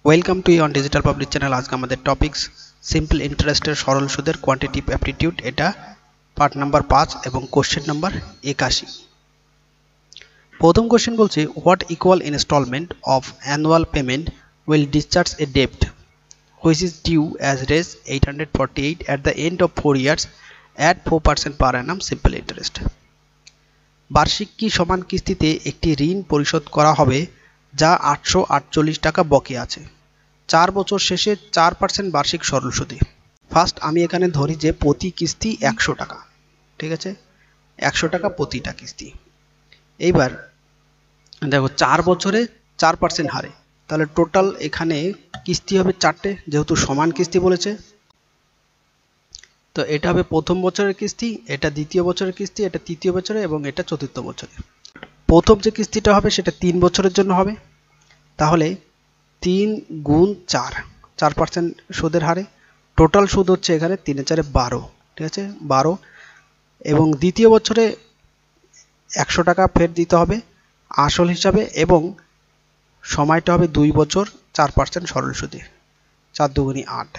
Welcome to Eon digital public channel. আজকে আমাদের topics simple ইন্টারেস্টের সরল সুদের কোয়ান্টিটিভ অ্যাপটিটিউড, এটা পার্ট নাম্বার 5 এবং কোশ্চেন নাম্বার 81। প্রথম কোশ্চেন বলছে what equal instalment of annual payment will discharge a ডেপ্ট which is due as Rs 848 at the end of 4 years at 4% per annum simple interest. বার্ষিক কি সমান কিস্তিতে একটি ঋণ পরিশোধ করা হবে যা 848 টাকা বকেয়া আছে 4 বছর শেষে 4% বার্ষিক সরল সুদে। ফার্স্ট আমি এখানে ধরি যে প্রতি কিস্তি 100 টাকা, ঠিক আছে, 100 টাকা প্রতিটা কিস্তি। এইবার দেখো 4 বছরে 4% হারে, তাহলে টোটাল এখানে কিস্তি হবে 4টে, যেহেতু সমান কিস্তি বলেছে। তো এটা হবে প্রথম বছরের কিস্তি, এটা দ্বিতীয় বছরের কিস্তি, এটা তৃতীয় বছরে এবং এটা চতুর্থ বছরে। প্রথম যে কিস্তিটা হবে সেটা 3 বছরের জন্য হবে, তাহলে 3 গুণ 4, 4% সুদের হারে। টোটাল সুদ হচ্ছে এখানে 3 এ 4 12, ঠিক আছে, 12। এবং দ্বিতীয় বছরে 100 টাকা ফের দিতে হবে আসল হিসাবে, এবং সময়টা হবে 2 বছর 4% সরল সুদে, 4 দুগুণী 8।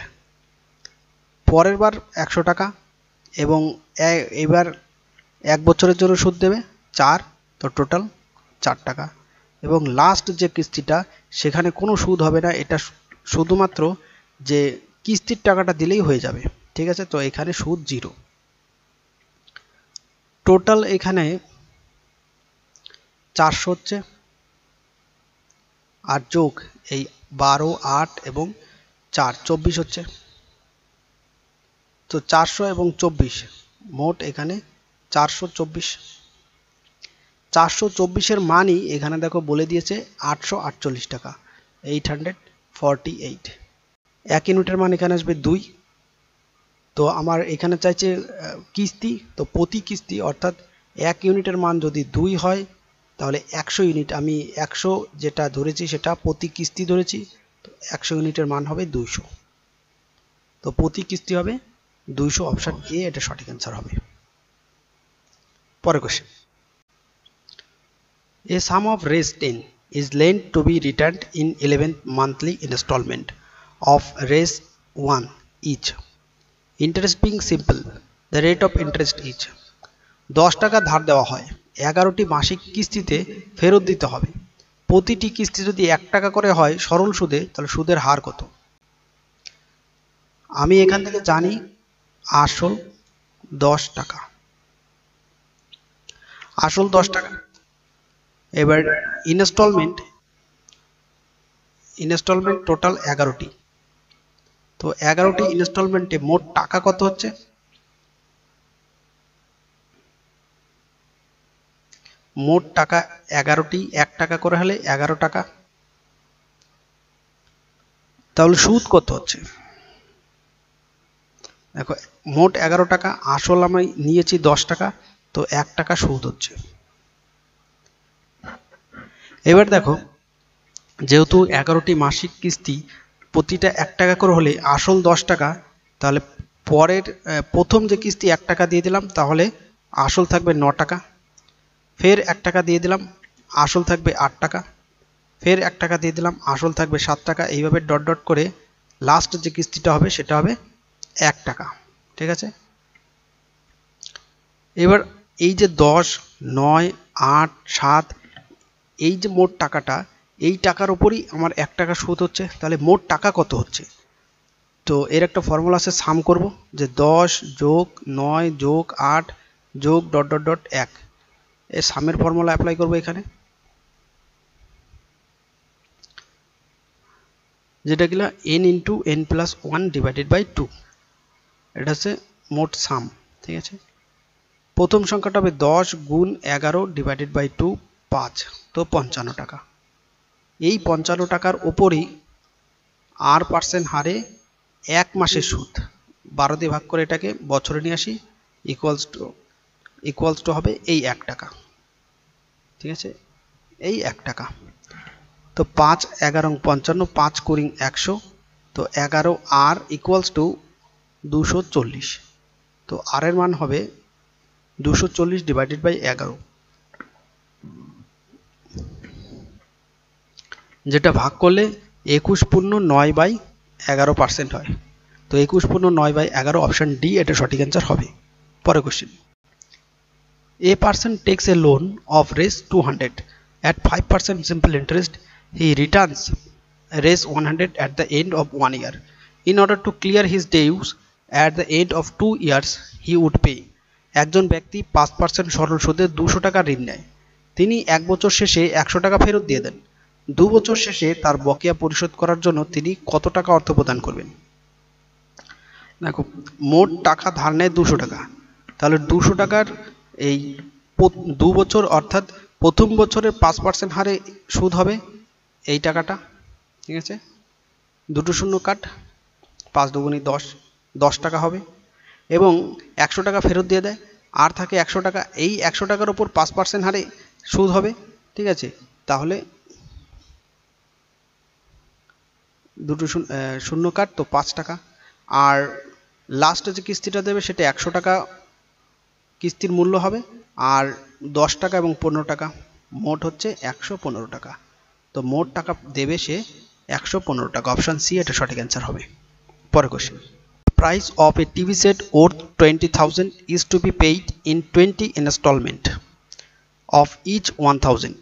পরের বার 100 টাকা, এবং এবার 1 বছরের জন্য সুদ দেবে 4, তো টোটাল 4 টাকা। এবং লাস্ট যে কিস্তিটা সেখানে কোনো সুদ হবে না, এটা শুধুমাত্র যে কিস্তির টাকাটা দিলেই হয়ে যাবে, ঠিক আছে। তো এখানে সুদ 0। টোটাল এখানে 400 হচ্ছে, আর যোগ এই 12, 8 এবং 4 24 হচ্ছে। তো 400 এবং 24 মোট এখানে 424। 424-এর মানই এখানে দেখো বলে দিয়েছে 848 টাকা, 848। 1 ইউনিটের মান এখানে আসবে 2। তো আমার এখানে চাইছে কিস্তি, তো প্রতি কিস্তি অর্থাৎ 1 ইউনিটের মান যদি 2 হয় তাহলে 100 ইউনিট, আমি 100 যেটা ধরেছি সেটা প্রতি কিস্তি ধরেছি, তো 100 ইউনিটের মান হবে 200। তো প্রতি কিস্তি হবে 200, অপশন এ এটা সঠিক অ্যান্সার হবে। পরের question, a sum of res 10 is lent to be returned in 11th monthly installment of res 1 each. Interest being simple, the rate of interest is 10 টাকা ধার দেওয়া হয়, 11টি মাসিক কিস্তিতে ফেরত দিতে হবে। প্রতিটি কিস্তি যদি 1 টাকা করে হয় সরল সুদে, তাহলে সুদের হার কত? আমি এখান থেকে জানি আসল 10 টাকা, আসল 10 টাকা। এবার ইনস্টলমেন্ট টোটাল 11টি, তো 11টি ইনস্টলমেন্টে মোট টাকা কত হচ্ছে? মোট টাকা 11টি 1 টাকা করে হলে 11 টাকা। তাহলে সুদ কত হচ্ছে? দেখো মোট 11 টাকা, আসল আমি নিয়েছি 10 টাকা, তো 1 টাকা সুদ হচ্ছে। এবার দেখো যেহেতু 11টি মাসিক কিস্তি প্রতিটা 1 টাকা করে হলে আসল 10 টাকা, তাহলে পরের প্রথম যে কিস্তি 1 টাকা দিয়ে দিলাম, তাহলে আসল থাকবে 9 টাকা। ফের 1 টাকা দিয়ে দিলাম, আসল থাকবে 8 টাকা। ফের 1 টাকা দিয়ে দিলাম, আসল থাকবে 7 টাকা। এইভাবে ডট ডট করে লাস্ট যে কিস্তিটা হবে সেটা হবে 1 টাকা, ঠিক আছে। এবার এই যে 10, 9, 8, 7, এই যে মোট টাকাটা, এই টাকার উপরই আমার 1 টাকা সুদ হচ্ছে, তাহলে মোট টাকা কত হচ্ছে? তো এর একটা ফর্মুলা আছে, সাম করব, যে 10 যোগ 9 যোগ 8 যোগ ডট ডট ডট 1, এই সামের ফর্মুলা অ্যাপ্লাই করব এখানে, যেটা কিনা n into n plus 1 divided by 2, এটা হচ্ছে মোট সাম, ঠিক আছে। প্রথম সংখ্যাটা হবে 10 গুণ 11 ডিভাইডেড বাই 2, 5, তো 55 টাকা। এই 55 টাকার উপরই r% হারে 1 মাসের সুদ 12 দিয়ে ভাগ করে এটাকে বছরে নিয়ে আসি, ইকুয়ালস টু হবে এই 1 টাকা, ঠিক আছে, এই 1 টাকা। তো 5, 11, 55, 5 কুড়ি 100, তো 11 r ইকুয়ালস টু 240। তো r এর মান হবে 240 ডিভাইডেড বাই 11, যেটা ভাগ করলে 21.9/11% হয়। তো 21.9/11 অপশন ডি এটা সঠিক অ্যান্সার হবে। পরের question, a person takes a loan of Rs 200 at 5% simple interest. He returns Rs 100 at the end of 1 year. In order to clear his dues at the end of 2 years, he would pay. একজন ব্যক্তি 5% সরল সুদে 200 টাকা ঋণ নেয়। তিনি 1 বছর শেষে 100 টাকা ফেরত দিয়ে দেন। 2 বছর শেষে তার বকেয়া পরিশোধ করার জন্য তিনি কত টাকা অর্থ প্রদান করবেন? দেখো, মোট টাকা ধার নেয় 200 টাকা। তাহলে 200 টাকার এই 2 বছর অর্থাৎ প্রথম বছরের 5% হারে সুদ হবে এই টাকাটা, ঠিক আছে? দুটো শূন্য কাট, 5 দুগুণী 10, 10 টাকা হবে এবং 100 টাকা ফেরত দিয়ে দেয়, আর থাকে 100 টাকা। এই 100 টাকার উপর 5% হারে সুদ হবে, ঠিক আছে? তাহলে দুটো শূন্য কাট, তো 5 টাকা। আর লাস্টে যে কিস্তিটা দেবে সেটা 100 টাকা কিস্তির মূল্য হবে, আর 10 টাকা এবং 15 টাকা, মোট হচ্ছে 115 টাকা। তো মোট টাকা দেবে সে 115 টাকা। অপশন সি এটা সঠিক অ্যান্সার হবে। পরের question, price of A TV set worth 20,000 is to be paid in 20 installment of each 1,000.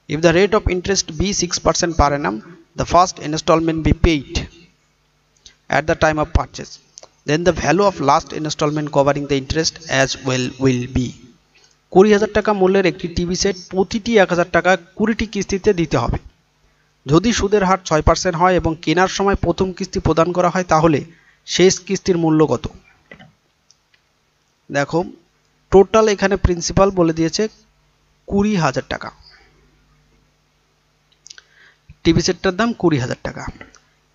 If the rate of interest be 6% per annum, the first installment be paid at the time of purchase. Then the value of last installment covering the interest as well will be. 20,000 টাকা মূল্যের একটি TV set প্রতিটি 1,000 টাকা 20টি কিস্তিতে দিতে হবে। যদি সুদের হার 6% হয় এবং কেনার সময় প্রথম কিস্তি প্রদান করা হয় তাহলে শেষ কিস্তির মূল্য কত? দেখো, টোটাল এখানে প্রিন্সিপাল বলে দিয়েছে 20,000 টাকা। টিভি সেটটার দাম 20,000 টাকা,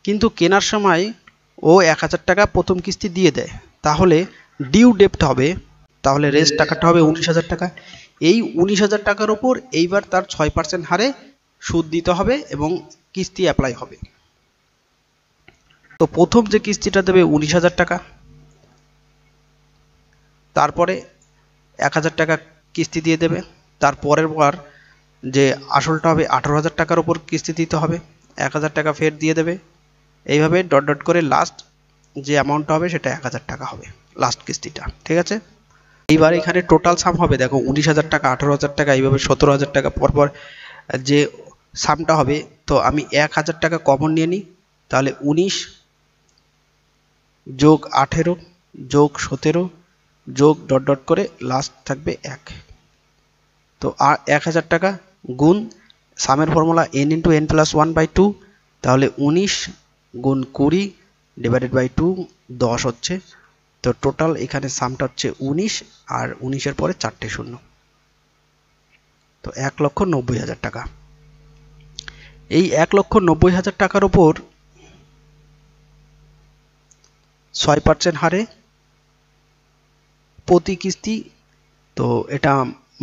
কিন্তু কেনার সময় ও 1,000 টাকা প্রথম কিস্তি দিয়ে দেয়, তাহলে ডিউ ডেপ্ট হবে, তাহলে রেস্ট টাকাটা হবে 19,000 টাকা। এই 19,000 টাকার উপর এইবার তার 6% হারে সুদ দিতে হবে এবং কিস্তি অ্যাপ্লাই হবে। তো প্রথম যে কিস্তিটা দেবে 19,000 টাকা, তারপরে 1,000 টাকা কিস্তি দিয়ে দেবে, তারপরের বার যে আসলটা হবে 18,000 টাকার উপর কিস্তি দিতে হবে, 1,000 টাকা ফের দিয়ে দেবে, এইভাবে ডট ডট করে লাস্ট যে অ্যামাউন্টটা হবে সেটা 1,000 টাকা হবে লাস্ট কিস্তিটা, ঠিক আছে? এইবার এখানে টোটাল সাম হবে, দেখো 19,000 টাকা, 18,000 টাকা, এইভাবে 17,000 টাকা পরপর যে সামটা হবে। তো আমি 1,000 টাকা কমন নিয়ে নিই, তাহলে 19 যোগ 18 যোগ 17 যোগ ডট ডট করে লাস্ট থাকবে 1। তো আর 1,000 টাকা গুণ সামের ফর্মুলা n × n+1/2, তাহলে 19 গুণ 20 ডিভাইডেড বাই 2 10 হচ্ছে। তো টোটাল এখানে সামটা হচ্ছে 19 আর 19-এর পরে 4টে শূন্য, তো 1,90,000 টাকা। এই 1,90,000 টাকার উপর 6% হারে প্রতি কিস্তি, তো এটা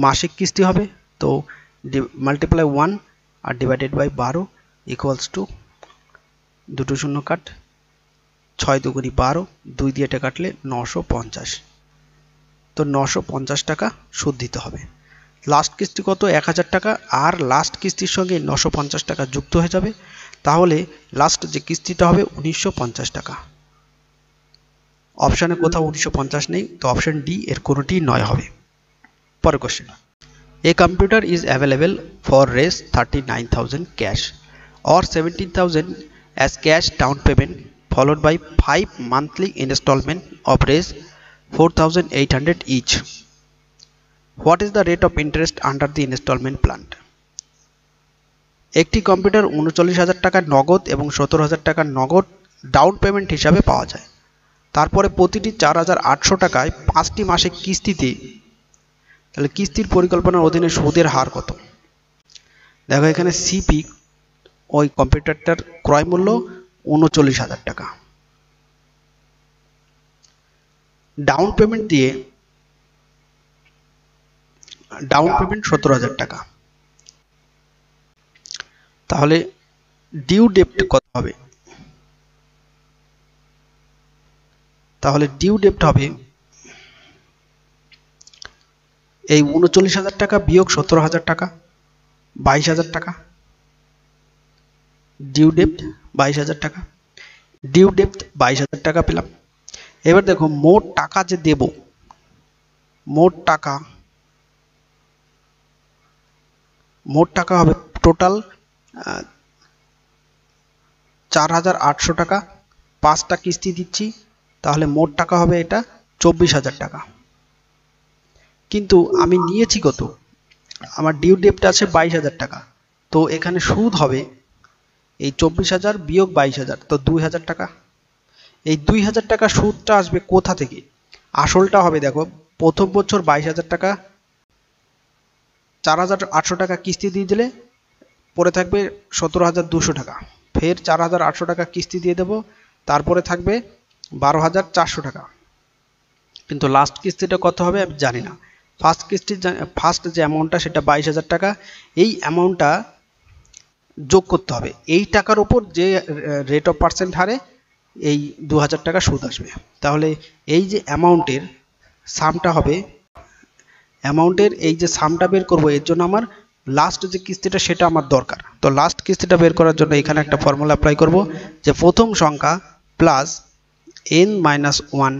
মাসিক কিস্তি হবে, তো মাল্টিপ্লাই 1 আর ডিভাইডেড বাই 12 ইকুয়ালস টু দুটো শূন্য কাট, 6 দুগুণী 12, 2 দিয়ে এটা কাটলে 950। তো 950 টাকা সুদ দিতে হবে। লাস্ট কিস্তি কত? 1,000 টাকা, আর লাস্ট কিস্তির সঙ্গে 950 টাকা যুক্ত হয়ে যাবে, তাহলে লাস্ট যে কিস্তিটা হবে 1,950 টাকা। অপশানে কোথাও 1,950 নেই, তো অপশন ডি এর কোনোটি নয় হবে। পরের question, a computer is available for Rs 39,000 cash or 17,000 as cash down payment followed by 5 monthly installment of Rs 4,800 each. What is the rate of interest under the installment plan? একটি computer 39,000 টাকা নগদ এবং 17,000 টাকা নগদ down payment হিসাবে পাওয়া যায়। তারপরে প্রতিটি 4,800 টাকায় 5টি মাসিক কিস্তিতে, তাহলে কিস্তির পরিকল্পনার অধীনে সুদের হার কত? দেখো, এখানে সিপি ওই কম্পিউটারটার ক্রয় মূল্য 39,000 টাকা, ডাউন পেমেন্ট 17,000 টাকা, তাহলে ডিউ ডেপ্ট কত হবে? তাহলে ডিউ ডেপ্ট হবে এই 39,000 টাকা বিয়োগ 17,000 টাকা, 22,000 টাকা, ডিউ ডেপ্ট 22,000 টাকা, ডিউ ডেপ্ট 22,000 টাকা পেলাম। এবার দেখো মোট টাকা যে দেব, মোট টাকা হবে টোটাল 4,800 টাকা, 5টা কিস্তি দিচ্ছি, তাহলে মোট টাকা হবে এটা 24,000 টাকা। কিন্তু আমি নিয়েছি কত, আমার ডিউ ডেপ্ট আছে 22,000 টাকা, তো এখানে সুদ হবে এই 24,000 বিয়োগ 22,000, তো 2,000 টাকা। এই 2,000 টাকা সুদটা আসবে কোথা থেকে? আসলটা হবে দেখো, প্রথম বছর 22,000 টাকা, 4,800 টাকা কিস্তি দিয়ে দিলে পরে থাকবে 17,200 টাকা, ফের 4,800 টাকা কিস্তি দিয়ে দেব, তারপরে থাকবে 12,400 টাকা। কিন্তু লাস্ট কিস্তিটা কত হবে আমি জানি না। ফার্স্ট যে অ্যামাউন্টটা সেটা 22,000 টাকা, এই অ্যামাউন্টটা যোগ করতে হবে এই টাকার উপর যে রেট অফ পার্সেন্ট হারে এই 2,000 টাকা সুদ আসবে। তাহলে এই যে অ্যামাউন্টের সামটা হবে, অ্যামাউন্টের এই যে সামটা বের করব, এর জন্য আমার লাস্ট যে কিস্তিটা সেটা আমার দরকার। তো লাস্ট কিস্তিটা বের করার জন্য এখানে একটা ফর্মুলা অ্যাপ্লাই করব, যে প্রথম সংখ্যা plus n-1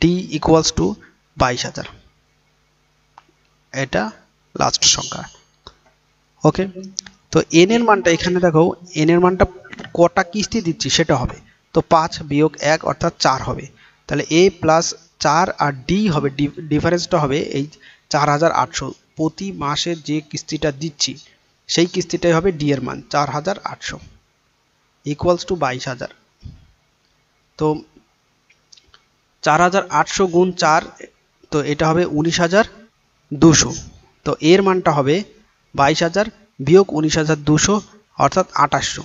d equals to 22,000, এটা লাস্ট সংখ্যা। ওকে, তো n এর মানটা এখানে দেখো, n এর মানটা কটা কিস্তি দিচ্ছি সেটা হবে, তো 5 বিয়োগ 1 অর্থাৎ 4 হবে। তাহলে a প্লাস 4 আর d হবে, ডিফারেন্সটা হবে এই 4,800। প্রতি মাসে যে কিস্তিটা দিচ্ছি সেই কিস্তিটাই হবে d এর মান 4,800 ইকুয়ালস টু 22,000। তো 4,800 গুণ 4, তো এটা হবে 19,200। তো এর মানটা হবে 22,000 বিয়োগ 19,200 অর্থাৎ 2,800,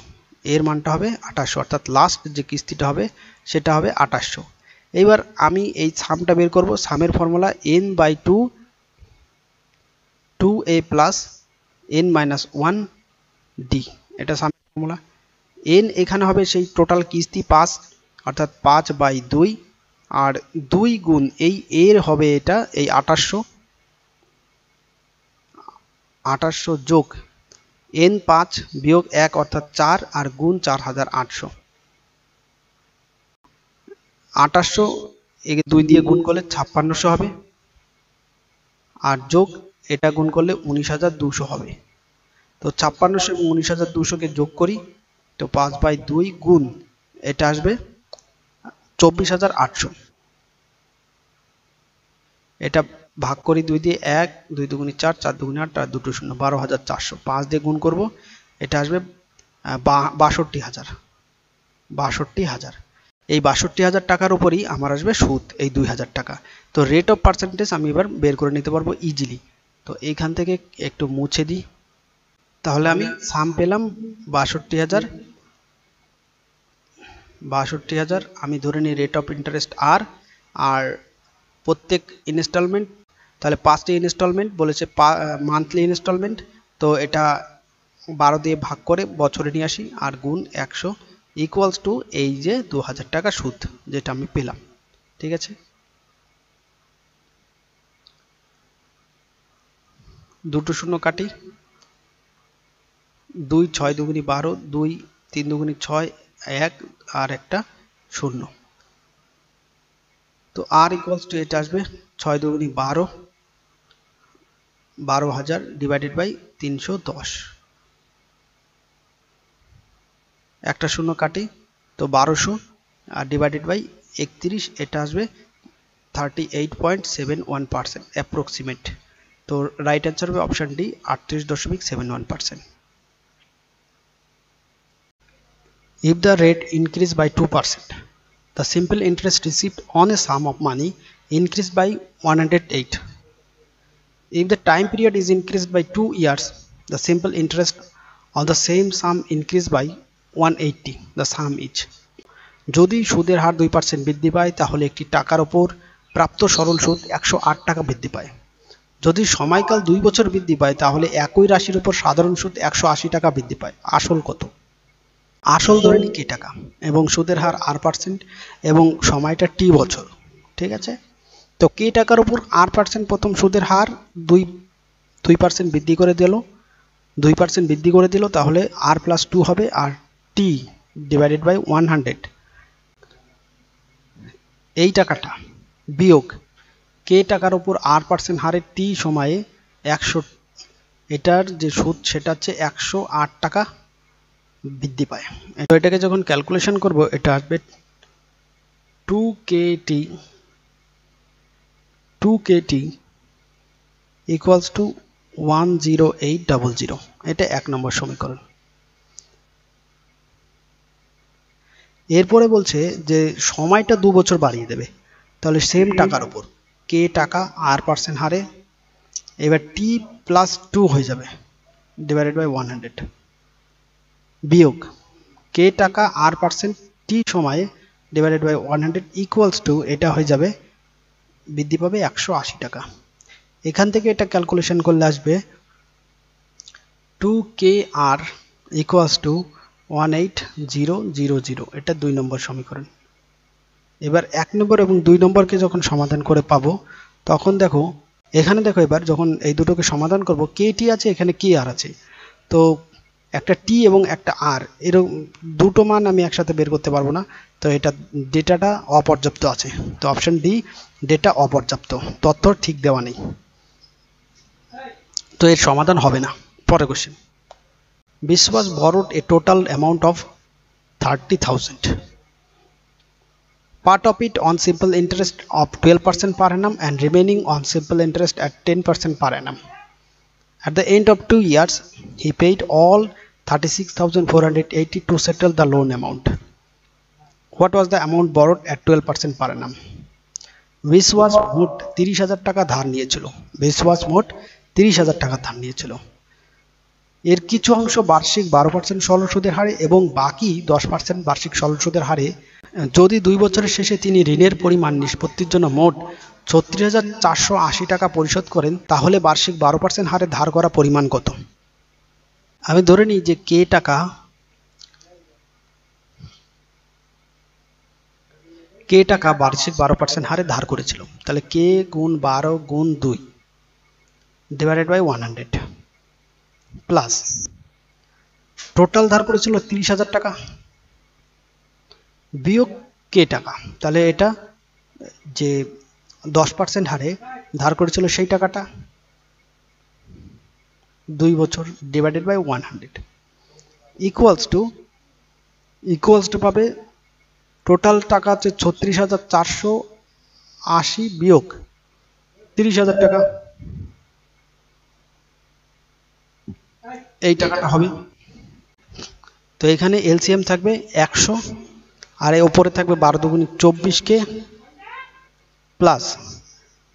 এর মানটা হবে 2,800, অর্থাৎ লাস্ট যে কিস্তিটা হবে সেটা হবে 2,800। এইবার আমি এই সামটা বের করব, সামের formula n/2 2a plus n-1 d, এটা সামের ফর্মুলা। n এখানে হবে সেই টোটাল কিস্তি 5, অর্থাৎ 5/2, আর 2 গুণ এই এর হবে এটা এই 2,800 যোগ n5 বিয়োগ 1 অর্থাৎ 4 আর গুণ 4,800। 2,800 একে 2 দিয়ে গুণ করলে 5,600 হবে, আর যোগ এটা গুণ করলে 19,200 হবে। তো 5,600 এবং 19,200কে যোগ করি, তো 5/2 গুণ এটা আসবে 24,800, এটা ভাগ করি 2 দিয়ে, 1 2 দুগুণে 4 4 দুগুণে 8 আর 2 0 12,400, 5 দিয়ে গুণ করব, এটা আসবে 62,000। এই 62,000 টাকার উপরই আমার আসবে সুদ এই 2,000 টাকা। তো রেট অফ পার্সেন্টেজ আমি এবার বের করে নিতে পারবো ইজিলি। তো এইখান থেকে একটু মুছে দিই, তাহলে আমি সাম পেলাম 62,000। আমি ধরে নিই রেট অফ ইন্টারেস্ট আর প্রত্যেক ইনস্টলমেন্ট, তাহলে 5টি ইনস্টলমেন্ট বলেছে, মান্থলি ইনস্টলমেন্ট, তো এটা 12 দিয়ে ভাগ করে বছরে নিয়ে আসি আর গুণ 100 ইকুয়ালস টু এই যে 2,000 টাকা সুদ যেটা আমি পেলাম। ঠিক আছে, 2 শূন্য কাটি, 2 6 দুগুণি 12, 2 3 দুগুণি 6, 1 আর একটা 0। তো আর ইকুয়ালস টু এটা আসবে 6 দুগুণি 12, 12,000 ডিভাইডেড বাই 310, একটা শূন্য কাটি, তো 1200 আর ডিভাইডেড বাই 31, এটা আসবে 38.71% অ্যাপ্রক্সিমেট। তো রাইট অ্যান্সার হবে option D 38.71%। If the rate increased by 2%, the simple interest received on a sum of money increased by 108. If the time period is increased by 2 years, the simple interest on the same sum increased by 180. The sum is, যদি সুদের হার 2% বৃদ্ধি পায় তাহলে একটি টাকার উপর প্রাপ্ত সরল সুদ 108 টাকা বৃদ্ধি পায়। যদি সময়কাল 2 বছর বৃদ্ধি পায় তাহলে একই রাশির উপর সাধারণ সুদ 180 টাকা বৃদ্ধি পায়। আসল কত? আসল ধরে নিই k টাকা এবং সুদের হার r% এবং সময়টা t বছর। ঠিক আছে, তো k টাকার উপর r% প্রথম সুদের হার 2% বৃদ্ধি করে দিল, 2% বৃদ্ধি করে দিল, তাহলে r+2 হবে, আর টি ডিভাইডেড বাই 100, এই টাকাটা বিয়োগ কে টাকার উপর r% হারে টি সময়ে 100, এটার যে সুদ সেটা হচ্ছে 108 টাকা বৃদ্ধি পায়। তো এটাকে যখন ক্যালকুলেশন করব এটা আসবে 2kt ইকুয়ালস টু 10800। এটা 1 নম্বর সমীকরণ। এরপরে বলছে যে সময়টা 2 বছর বাড়িয়ে দেবে, তাহলে সেম টাকার উপর কে টাকা r% হারে এবার টি প্লাস 2 হয়ে যাবে ডিভাইডেড বাই 100 বিয়োগ কে টাকা r% টি সময়ে ডিভাইডেড বাই 100 ইকুয়ালস টু এটা হয়ে যাবে বৃদ্ধি পাবে 180 টাকা। এখান থেকে এটা ক্যালকুলেশন করলে আসবে 2kr ইকুয়ালস টু 18000। এটা 2 নম্বর সমীকরণ। এবার 1 নম্বর এবং 2 নম্বরকে যখন সমাধান করে পাবো তখন দেখো এখানে দেখো এবার যখন এই দুটোকে সমাধান করব kt আছে এখানে kr আছে, তো একটা t এবং একটা r এরকম দুটো মান আমি একসাথে বের করতে পারবো না, তো এটা ডেটাটা অপর্যাপ্ত আছে। তো অপশন ডি ডেটা অপর্যাপ্ত, তথ্য ঠিক দেওয়া নেই, তো এর সমাধান হবে না। পরের কোশ্চেন, বিশ্বাস borrowed a total amount of 30,000, part of it on simple interest of 12% per annum and remaining on simple interest at 10% per annum. At the end of 2 years, he paid all 36,480 to settle the loan amount. What was the amount borrowed at 12% per annum? বিশ্বাস মোট 30,000 টাকা ধার নিয়েছিল। বিশ্বাস মোট 30,000 টাকা ধার নিয়েছিল। এর কিছু অংশ বার্ষিক 12% সরল সুদের হারে এবং বাকি 10% বার্ষিক সরল সুদের হারে। যদি 2 বছরের শেষে তিনি ঋণের পরিমাণ নিষ্পত্তির জন্য মোট 36,480 টাকা পরিশোধ করেন তাহলে বার্ষিক 12% হারে ধার করা পরিমাণ কত? আমি ধরে নিই যে কে টাকা বার্ষিক 12% হারে ধার করেছিল, তাহলে কে গুণ 12 গুণ 2 ডিভাইডেড বাই 100 প্লাস টোটাল ধার করেছিল 30,000 টাকা বিয়োগ কে টাকা, তাহলে এটা যে 10% হারে ধার করেছিল সেই টাকাটা 2 বছর ডিভাইডেড বাই 100 ইকুয়ালস টু পাবে টোটাল টাকা হচ্ছে 36,480 বিয়োগ 30,000 টাকা, এই টাকাটা হবে। তো এখানে এলসিএম থাকবে 100 আর এর উপরে থাকবে 12 দুগুণে 24কে প্লাস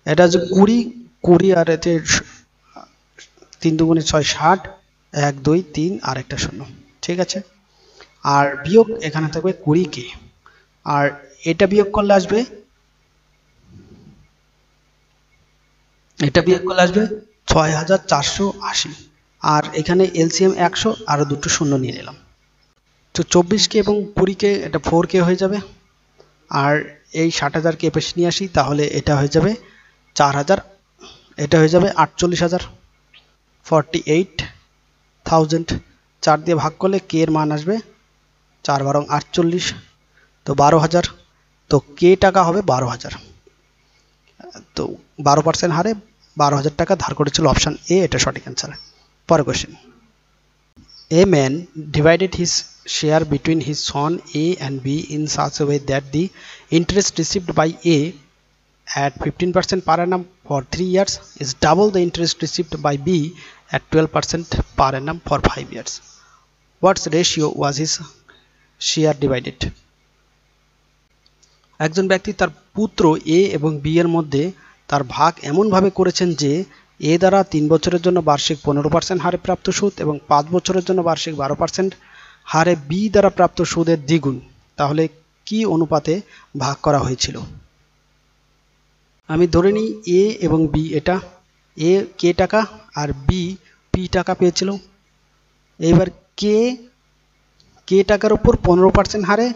এটা হচ্ছে 20 আর এতে 3 দুগুণে 6 60 1 2 3 আর একটা শূন্য, ঠিক আছে। আর বিয়োগ এখানে থাকবে 20কে, আর এটা বিয়োগ করলে আসবে 6,480 আর এখানে এলসিএম 100 আর দুটো শূন্য নিয়ে নিলাম। তো 24কে এবং 20কে এটা 4কে হয়ে যাবে, আর এই 60,000কে এপাশে নিয়ে আসি তাহলে এটা হয়ে যাবে 4,000, এটা হয়ে যাবে 48,000 48,000। 4 দিয়ে ভাগ করলে কে এর মান আসবে 4 বারং 48, তো 12,000, তো কে টাকা হবে 12,000, তো 12% হারে 12,000 টাকা ধার করেছিল। অপশন এ এটা সঠিক অ্যান্সার। পরের question, A man divided his share between his son A and B in such a way that the interest received by A at 15% per annum for 3 years is double the interest received by B at 12% per annum for 5 years. What ratio was his share divided? একজন ব্যক্তি তার পুত্র এ এবং B এর মধ্যে তার ভাগ এমনভাবে করেছেন যে এ দ্বারা 3 বছরের জন্য বার্ষিক 15% হারে প্রাপ্ত সুদ এবং 5 বছরের জন্য বার্ষিক 12% হারে বি দ্বারা প্রাপ্ত সুদের দ্বিগুণ, তাহলে কি অনুপাতে ভাগ করা হয়েছিল? আমি ধরে নিই এ এবং বি, এটা এ কে টাকা আর বি পি টাকা পেয়েছিল। এবার কে টাকার উপর 15% হারে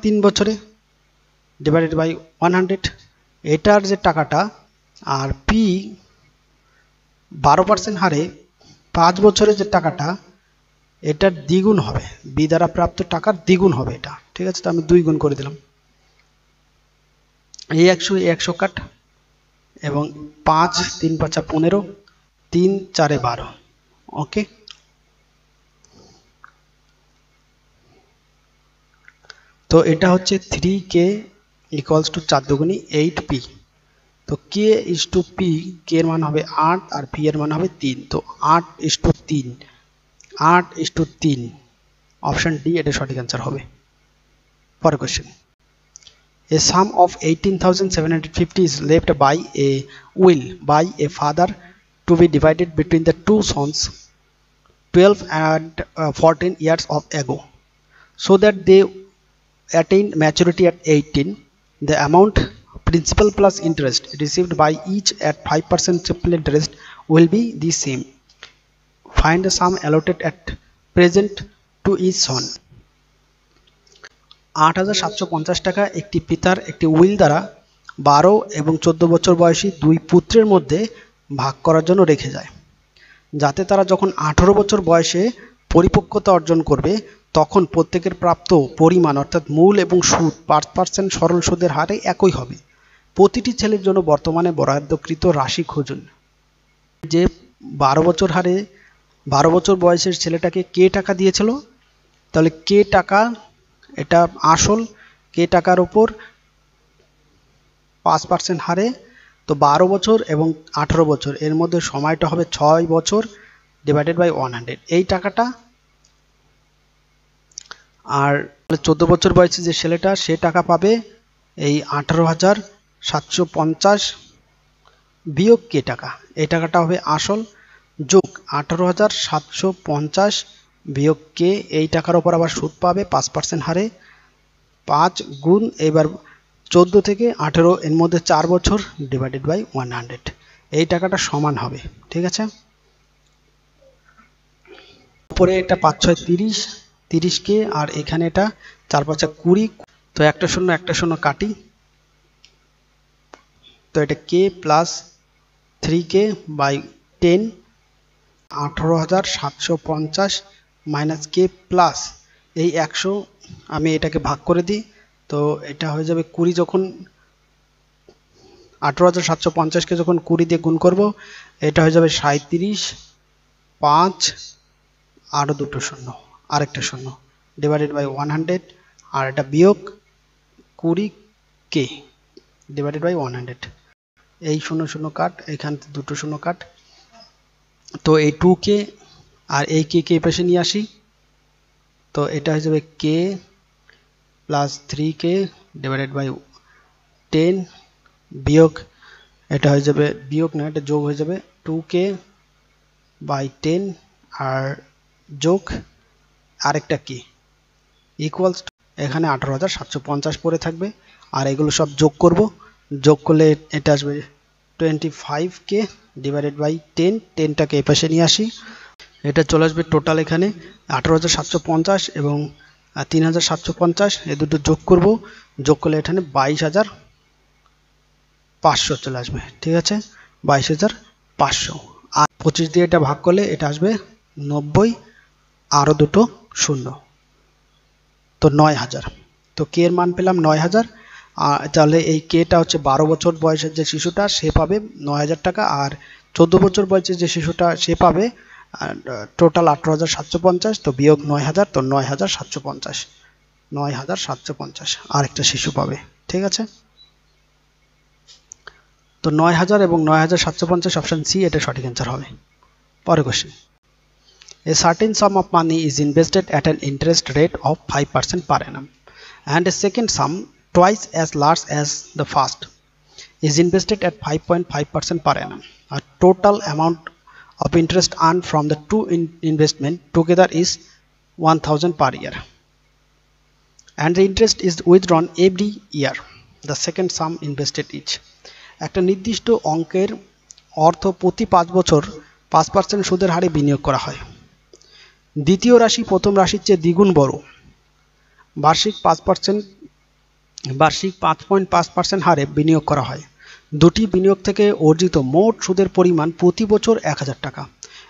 3 বছরে ডিভাইডেড বাই 100, এটার যে টাকাটা, আর পি 12% হারে 5 বছরের যে টাকাটা এটার দ্বিগুণ হবে, বি দ্বারা প্রাপ্ত টাকার দ্বিগুণ হবে এটা, ঠিক আছে। তো আমি 2 গুণ করে দিলাম, এই 100 100 কাট, এবং 5 3 5 15, 3 4 12, ওকে। তো এটা হচ্ছে 3k ইকুয়ালস টু 4 দুগুণী 8p। তো k is to p, k এর মান হবে 8 আর p এর মান হবে 3। তো 8 is to 3, 8 is to 3, option D এটা সঠিক অ্যান্সার হবে। পরের question, a sum of 18,750 is left by a will by a father to be divided between the two sons 12 and 14 years of ago, so that they attain maturity at 18. The amount principal plus interest received by each at 5% simple interest will be the same. Find the sum allotted at present to each son. 8,750 টাকা একটি পিতার একটি will দ্বারা 12 এবং 14 বছর বয়সী দুই পুত্রের মধ্যে ভাগ করার জন্য রেখে যায়, যাতে তারা যখন 18 বছর বয়সে পরিপক্কতা অর্জন করবে তখন প্রত্যেকের প্রাপ্ত পরিমাণ অর্থাৎ মূল এবং সুদ 5% সরল সুদের হারে একই হবে। প্রতিটি ছেলের জন্য বর্তমানে বরাদ্দকৃত রাশি খুঁজুন। যে 12 বছর বয়সের ছেলেটাকে কে টাকা দিয়েছিল, তাহলে কে টাকা, এটা আসল, কে টাকার উপর 5% হারে। তো 12 বছর এবং 18 বছর এর মধ্যে সময়টা হবে 6 বছর ডিভাইডেড বাই 100, এই টাকাটা। আর 14 বছর বয়সী যে ছেলেটা সে টাকা পাবে এই 18,750 বিয়োগ কে টাকা, এই টাকাটা হবে আসল, যোগ 18,750 বিয়োগ কে, এই টাকার উপর আবার সুদ পাবে 5% হারে, 5 গুণ এবার 14 থেকে 18 এর মধ্যে 4 বছর ডিভাইডেড বাই 100, এই টাকাটা সমান হবে, ঠিক আছে। উপরে এটা 5 6 30, 30k, আর এখানে এটা 4 5 20। তো একটা শূন্য কাটি, তো এটা k plus 3k by 10, 18,750 minus k plus এই 100, আমি এটাকে ভাগ করে দিই। তো এটা হয়ে যাবে 20, যখন 18,750কে যখন 20 দিয়ে গুণ করব এটা হয়ে যাবে 37, 5 আরও দুটো শূন্য, আরেকটা শূন্য ডিভাইডেড বাই 100, আর এটা বিয়োগ 20k ডিভাইডেড বাই 100, এই 0 কাট, এখান থেকে দুটো শূন্য কাট। তো এই 2k আর এই k কে পাশে নিয়ে আসি, তো এটা হয়ে যাবে k plus 3k divided by 10 বিয়োগ, এটা হয়ে যাবে বিয়োগ না, এটা যোগ হয়ে যাবে 2k বাই 10 আর যোগ আরেকটা k ইকুয়ালস, এখানে 18,750 পড়ে থাকবে, আর এগুলো সব যোগ করব, যোগ করলে এটা আসবে 25k ডিভাইডেড বাই 10, 10টাকে এই পাশে নিয়ে আসি, এটা চলে আসবে টোটাল এখানে 18,750 এবং 3,750, এই দুটো যোগ করব, যোগ করলে এখানে 22,500 চলে আসবে, ঠিক আছে, 22,500। আর 25 দিয়ে এটা ভাগ করলে এটা আসবে 90, আরও দুটো শূন্য, তো 9,000। তো কে এর মান পেলাম 9,000, তাহলে এই কেটা হচ্ছে 12 বছর বয়সের যে শিশুটা সে পাবে 9,000 টাকা, আর 14 বছর বয়সের যে শিশুটা সে পাবে টোটাল 18,750, তো বিয়োগ 9,000, তো 9,750 আরেকটা শিশু পাবে, ঠিক আছে। তো 9,000 এবং 9,750 অপশন সি এটা সঠিক অ্যান্সার হবে। পরের question, a certain sum of money is invested at an interest rate of 5% per annum, and a second sum twice as large as the first is invested at 5.5% per annum. A total amount of interest earned from the two investment together is 1,000 per year, and the interest is withdrawn every year. The second sum invested each. একটা নির্দিষ্ট অঙ্কের অর্থ প্রতি 5 বছর 5% সুদের হারে বিনিয়োগ করা হয়। দ্বিতীয় রাশি প্রথম রাশির চেয়ে দ্বিগুণ বড়, বার্ষিক 5.5% হারে বিনিয়োগ করা হয়। দুটি বিনিয়োগ থেকে অর্জিত মোট সুদের পরিমাণ প্রতি বছর 1,000 টাকা।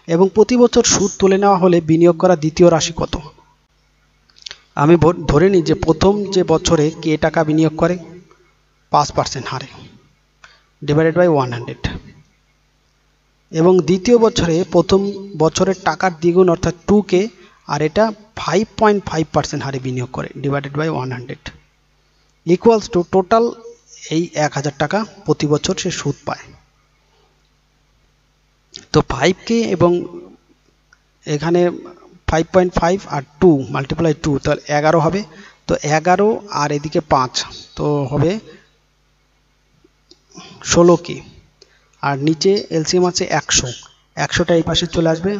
এবং প্রতি বছর সুদ তুলে নেওয়া হলে বিনিয়োগ করা দ্বিতীয় রাশি কত? আমি ধরে নিই যে প্রথম যে বছরে কে টাকা বিনিয়োগ করে 5% হারে ডিভাইডেড বাই 100, এবং দ্বিতীয় বছরে প্রথম বছরের টাকার দ্বিগুণ অর্থাৎ 2K, আর এটা 5.5% হারে বিনিয়োগ করে divided by 100 equals to total এই 1000 টাকা প্রতি বছর সে সুদ পায়। তো 5K এবং এখানে 5.5 আর 2 মাল্টিপ্লাই 2 তাহলে 11 হবে। তো 11 আর এদিকে 5 তো হবে 16K, আর নিচে এলসিএম আছে 100টা এই পাশে চলে আসবে,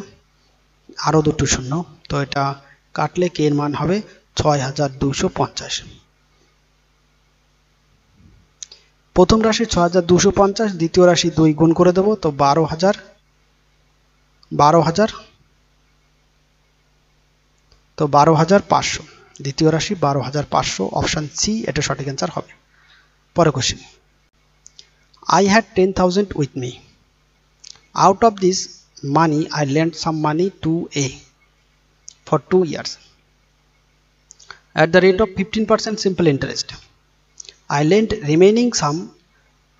আরও দুটো শূন্য, তো এটা কাটলে কে এর মান হবে 6250। প্রথম রাশি 6250, দ্বিতীয় রাশি 2 গুণ করে দেবো, তো 12000, তো 12500, দ্বিতীয় রাশি 12500, অপশান সি এটা সঠিক অ্যান্সার হবে। পরে question, I had 10,000 with me. Out of this money I lent some money to A for 2 years at the rate of 15% simple interest. I lent remaining sum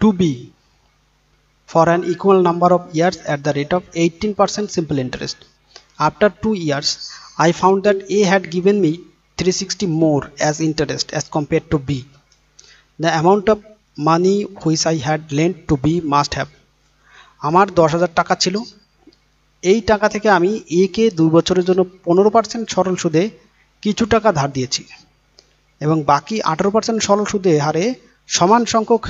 to B for an equal number of years at the rate of 18% simple interest. After 2 years I found that A had given me 360 more as interest as compared to B. The amount of money which I had lent to B must have. আমার 10,000 টাকা ছিল, এই টাকা থেকে আমি এ কে 2 বছরের জন্য 15% সরল সুদে কিছু টাকা ধার দিয়েছি এবং বাকি 18% সরল সুদে হারে সমান সংখ্যক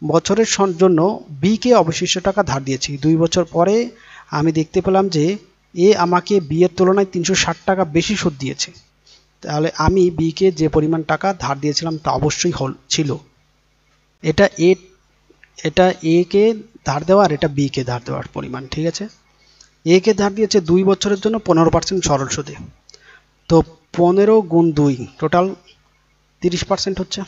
বছরের জন্য বি কে অবশিষ্ট টাকা ধার দিয়েছি। 2 বছর পরে আমি দেখতে পেলাম যে এ আমাকে বি এর তুলনায় 360 টাকা বেশি সুদ দিয়েছে, তাহলে আমি বি কে যে পরিমাণ টাকা ধার দিয়েছিলাম তা অবশ্যই ছিল। এটা এ কে ধার দেওয়া আর এটা বি কে ধার দেওয়ার পরিমাণ, ঠিক আছে। এ কে ধার দিয়েছে 2 বছরের জন্য 15% সরল সুদে, তো 15 গুণ 2 টোটাল 30% হচ্ছে,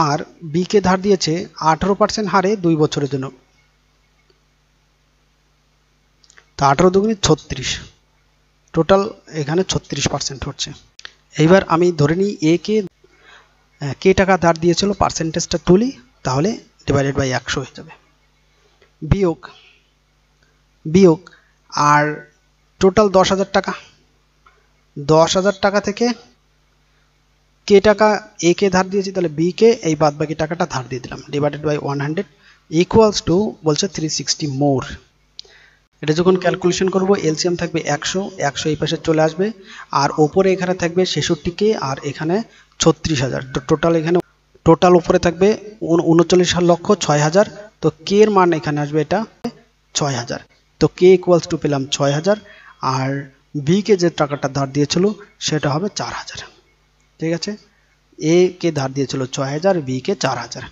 আর বি কে ধার দিয়েছে 18% হারে 2 বছরের জন্য, তো 18 দুগুণে 36, টোটাল এখানে 36% হচ্ছে। এইবার আমি ধরে নিই এ কে টাকা ধার দিয়েছিল, পার্সেন্টেজটা তুলি, তাহলে ডিভাইডেড বাই 100 হয়ে যাবে। বিয়োগ আর টোটাল 10,000 টাকা, 10,000 টাকা থেকে কে টাকা এ কে ধার দিয়েছি, তাহলে বি কে এই বাদ বাকি টাকাটা ধার দিয়ে দিলাম ডিভাইডেড বাই 100 ইকুয়ালস টু বলছে 360 মোর। এটা যখন ক্যালকুলেশন করব এলসিএম থাকবে 100 এই পাশে চলে আসবে, আর ওপরে এখানে থাকবে 66K আর এখানে 36,000, তো টোটাল উপরে থাকবে 39,06,000, তো কে এর মান এখানে আসবে এটা 6,000, তো কে ইকুয়ালস টু পেলাম 6,000, আর বি কে যে টাকাটা ধার দিয়েছিল সেটা হবে 4,000, ঠিক আছে। এ কে ধার দিয়েছিল 6,000, বি কে 4,000,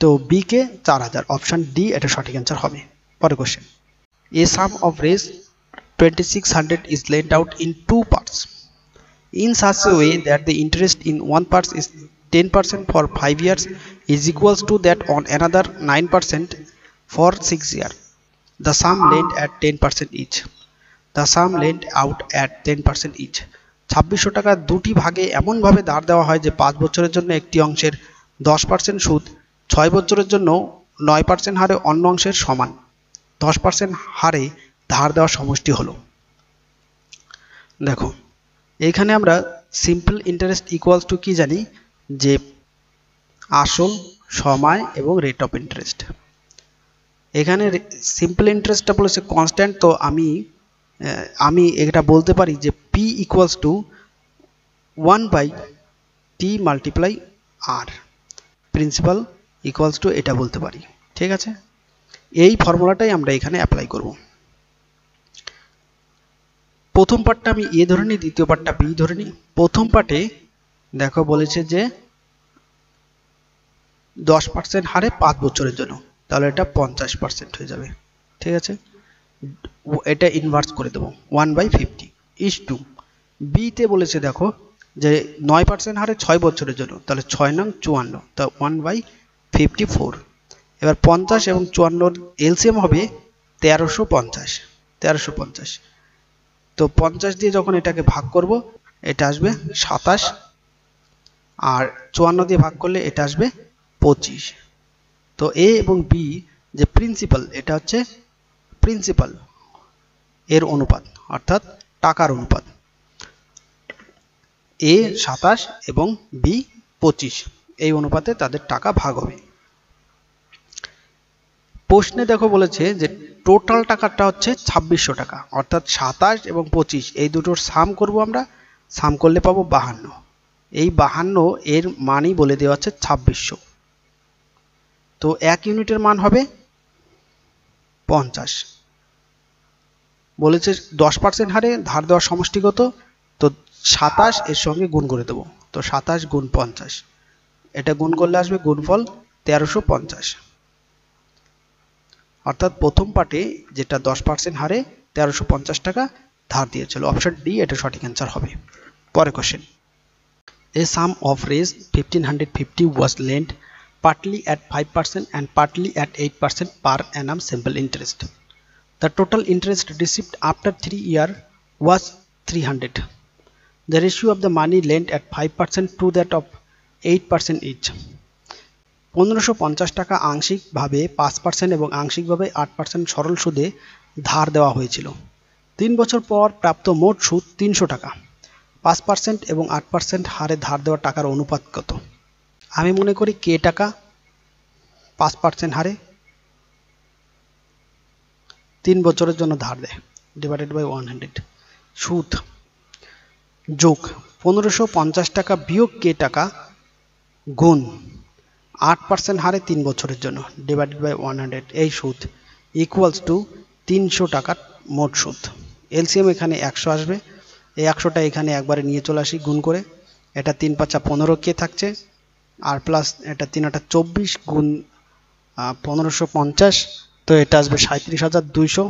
তো বি কে 4,000, অপশান ডি এটা সঠিক অ্যান্সার হবে। পরে question, a sum of Rs 2600 is lent out in 2 parts in such a way that the interest in one part is 10% for 5 years is equals to that on another 9% for 6 years. The sum lent at 10% each. The sum lent out at 10% each. 2600 টাকা দুটি ভাগে এমনভাবে ধার দেওয়া হয় যে 5 বছরের জন্য একটি অংশের 10% সুদ 6 বছরের জন্য 9% হারে অন্য অংশের সমান 10% হারে ধার দেওয়ার সমষ্টি হলো। দেখো এইখানে আমরা সিম্পল ইন্টারেস্ট ইকুয়ালস টু কি জানি, যে আসল, সময় এবং রেট অফ ইন্টারেস্ট। এখানে সিম্পল ইন্টারেস্টটা বলেছে কনস্ট্যান্ট, তো আমি এটা বলতে পারি যে P equals to 1/t multiply R, principal equals to এটা বলতে পারি, ঠিক আছে। এই ফর্মুলাটাই আমরা এখানে অ্যাপ্লাই করব। প্রথম পার্টটা আমি এ ধরে নিই, দ্বিতীয় পার্টটা বি ধরে নিই। প্রথম পার্টে দেখো বলেছে যে 10% হারে 5 বছরের জন্য, তাহলে এটা 50% হয়ে যাবে, ঠিক আছে। এটা ইনভার্স করে দেবো 1/50 ইস টু। বিতে বলেছে দেখো যে 9% হারে 6 বছরের জন্য, তাহলে 6 নং 54, তা 1/54 এবার 50 এবং 54 এলসিএম হবে 1350। তো 50 দিয়ে যখন এটাকে ভাগ করব এটা আসবে 27, আর 54 দিয়ে ভাগ করলে এটা আসবে 25। তো এ এবং বি যে প্রিন্সিপাল, এটা হচ্ছে প্রিন্সিপাল এর অনুপাত, অর্থাৎ টাকার অনুপাত। এ 27 এবং বি 25, এই অনুপাতে তাদের টাকা ভাগ হবে। প্রশ্নে দেখো বলেছে যে টোটাল টাকাটা হচ্ছে 2600 টাকা, অর্থাৎ 27 এবং 25 এই দুটোর সাম করব আমরা, সাম করলে পাবো 52। এই 52 এর মানই বলে দেওয়া হচ্ছে 2600। তো 1 ইউনিটের মান হবে 50। বলেছে 10% হারে ধার দেওয়ার সমষ্টিগত, তো 27 এর সঙ্গে গুণ করে দেবো, তো 27 গুণ 50, এটা গুণ করলে আসবে গুণফল 1350। অর্থাৎ প্রথম পার্টে যেটা 10% হারে 1350 টাকা ধার দিয়েছিল, অপশন ডি এটা সঠিক অ্যান্সার হবে। পরের question, a sum of raise 1550 was lent partly at 5% and partly at 8% per annum simple interest. The total interest received after 3 years was 300. The ratio of the money lent at 5% to that of 8% each. 1550 টাকা আংশিকভাবে 5% এবং আংশিকভাবে 8% সরল সুদে ধার দেওয়া হয়েছিল। 3 বছর পর প্রাপ্ত মোট সুদ 300 টাকা। 5% এবং 8% হারে ধার দেওয়া টাকার অনুপাত কত? আমি মনে করি কে টাকা 5% হারে 3 বছরের জন্য ধার দেয়, ডিভাইডেড বাই 100। সুদ যোগ 1550 টাকা বিয়োগ কে টাকা গুণ 8% হারে 3 বছরের জন্য, ডিভাইডেড বাই 100, এই সুদ ইকুয়ালস টু 300 টাকার মোট সুদ। এলসিএম এখানে 100 আসবে, এই 100টা এখানে একবারে নিয়ে চলে আসি গুণ করে, এটা 3 5 15 কে থাকছে, আর প্লাস এটা 3 8 24 গুণ 1550, তো এটা আসবে 37200,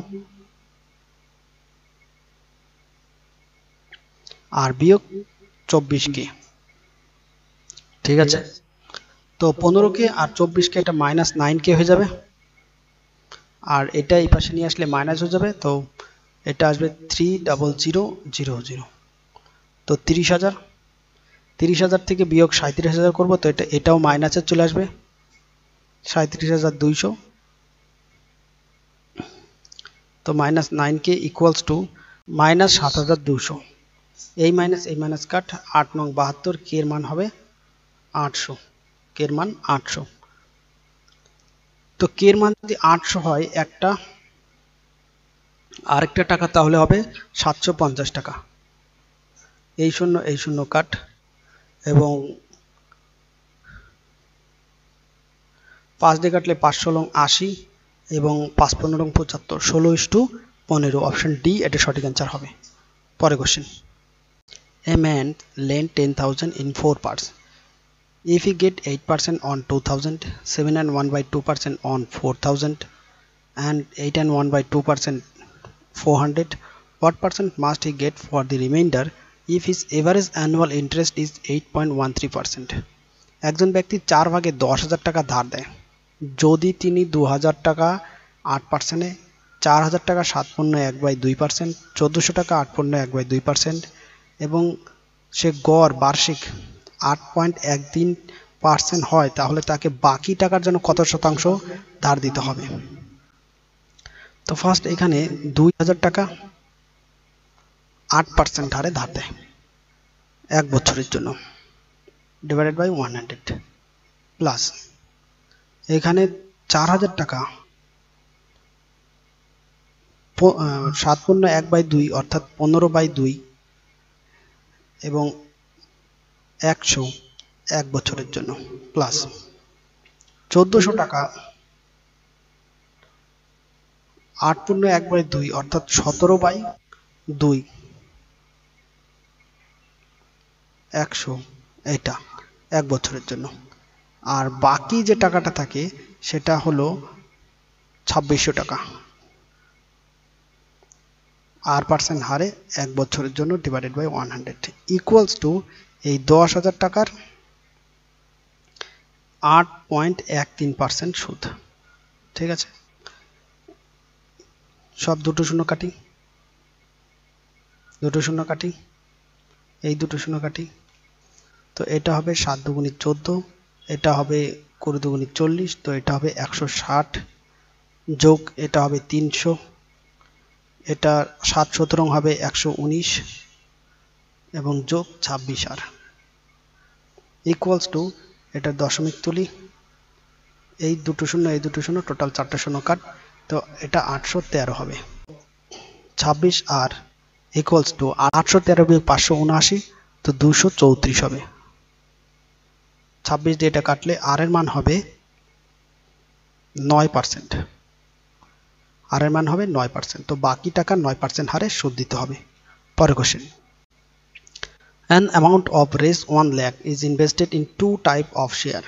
আর বিয়োগ 24কে, ঠিক আছে। তো 15কে আর 24কে এটা -9কে হয়ে যাবে, আর এটা এই পাশে নিয়ে আসলে মাইনাস হয়ে যাবে, তো এটা আসবে 30000। তো 30000 থেকে বিয়োগ 37000 করব, তো এটাও মাইনাসে চলে আসবে 37200। তো -9কে ইকুয়ালস টু -7200, এই মাইনাস কাট, 8 নং 72, কে এর মান হবে 800, কে এর মান 800। তো কে এর মান যদি 800 হয় আরেকটা টাকা তাহলে হবে 750 টাকা। এই শূন্য কাট, এবং 5 দিয়ে কাটলে 5 16 80, এবং 5 15 75, 16:15, অপশন ডি এটা সঠিক অ্যান্সার হবে। পরের question, a man lent 10,000 in 4 parts. If he get 8% on 2000, 7 and 1/2% on 4000, and 8 and 1/2% 400, what percent must he get for the remainder if his average annual interest is 8.13%? একজন ব্যক্তি 4 ভাগে 10,000 টাকা ধার দেয়, যদি তিনি 2000 টাকা 8%, 4000 টাকা 7.1/2%, 1400 টাকা 8.1/2%, এবং সে গড় বার্ষিক 8.13% হয়, তাহলে তাকে বাকি টাকার জন্য কত শতাংশ ধার দিতে হবে? তো ফার্স্ট এখানে 2000 টাকা 8% হারে ধার দেয় 1 বছরের জন্য, ডিভাইডেড বাই 100, প্লাস এখানে 4000 টাকা 7.1/2 অর্থাৎ 15/2, এবং 100 1 বছরের জন্য, প্লাস 1400 টাকা 8.1/2 অর্থাৎ 17/2, 100, এটা 1 বছরের জন্য। আর বাকি যে টাকাটা থাকে সেটা হলো 2600 টাকা 8% হারে 1 বছরের জন্য, ডিভাইডেড বাই 100, ইকুয়ালস টু এই 10,000 টাকার 8.13% সুদ। ঠিক আছে, সব দুটো শূন্য কাটি, দুটো শূন্য কাটি, এই দুটো শূন্য কাটি। তো এটা হবে 7 দুগুণে 14, এটা হবে 20 দুগুণে 40, তো এটা হবে 160 যোগ এটা হবে 300, এটা 7 17 হবে 119 এবং যোগ 26 আর ইকুয়ালস টু এটা দশমিক তুলি, এই দুটো শূন্য এই দুটো শূন্য, টোটাল 4টা শূন্য কাট, তো এটা 813 হবে। 26 আর ইকুয়ালস টু 813 বিয়োগ 579, তো 234 হবে। 26 দিয়ে এটা কাটলে আর এর মান হবে 9%, আর এর মান হবে 9%, তো বাকি টাকা 9% হারে সুদ দিতে হবে। পরের question, an amount of raise 1 lakh is invested in two type of share.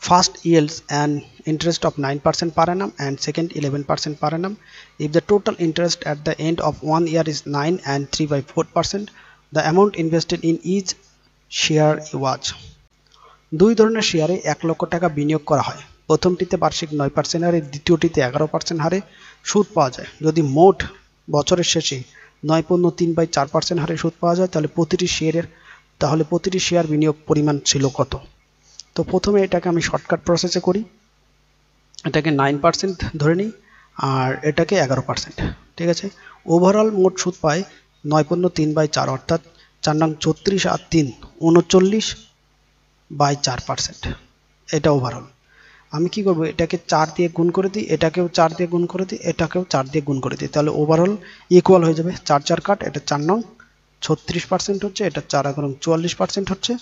First yields an interest of 9% per annum and second 11% per annum. If the total interest at the end of 1 year is 9 and 3/4%, the amount invested in each share was. দুই ধরনের শেয়ারে 1 লক্ষ টাকা বিনিয়োগ করা হয়। প্রথমটিতে বার্ষিক 9% হারে, দ্বিতীয়টিতে 11% হারে সুদ পাওয়া যায়। যদি মোট বছরের শেষে 9.3/4% হারে সুদ পাওয়া যায়, তাহলে প্রতিটি শেয়ার বিনিয়োগ পরিমাণ ছিল কত? তো প্রথমে এটাকে আমি শর্টকাট প্রসেসে করি, এটাকে 9% ধরে নিই আর এটাকে 11%, ঠিক আছে। ওভারঅল মোট সুদ পায় 9.3/4, অর্থাৎ 4 নং 34 আর 3 39/4%, এটা ওভারঅল। আমি কি করব, এটাকে 4 দিয়ে গুণ করে দিই, এটাকেও 4 দিয়ে গুণ করে দিই, এটাকেও 4 দিয়ে গুণ করে দিই, তাহলে ওভারঅল ইকুয়াল হয়ে যাবে 4 4 কাট, এটা 4 নং 36% হচ্ছে, এটা 4 নং 44% হচ্ছে,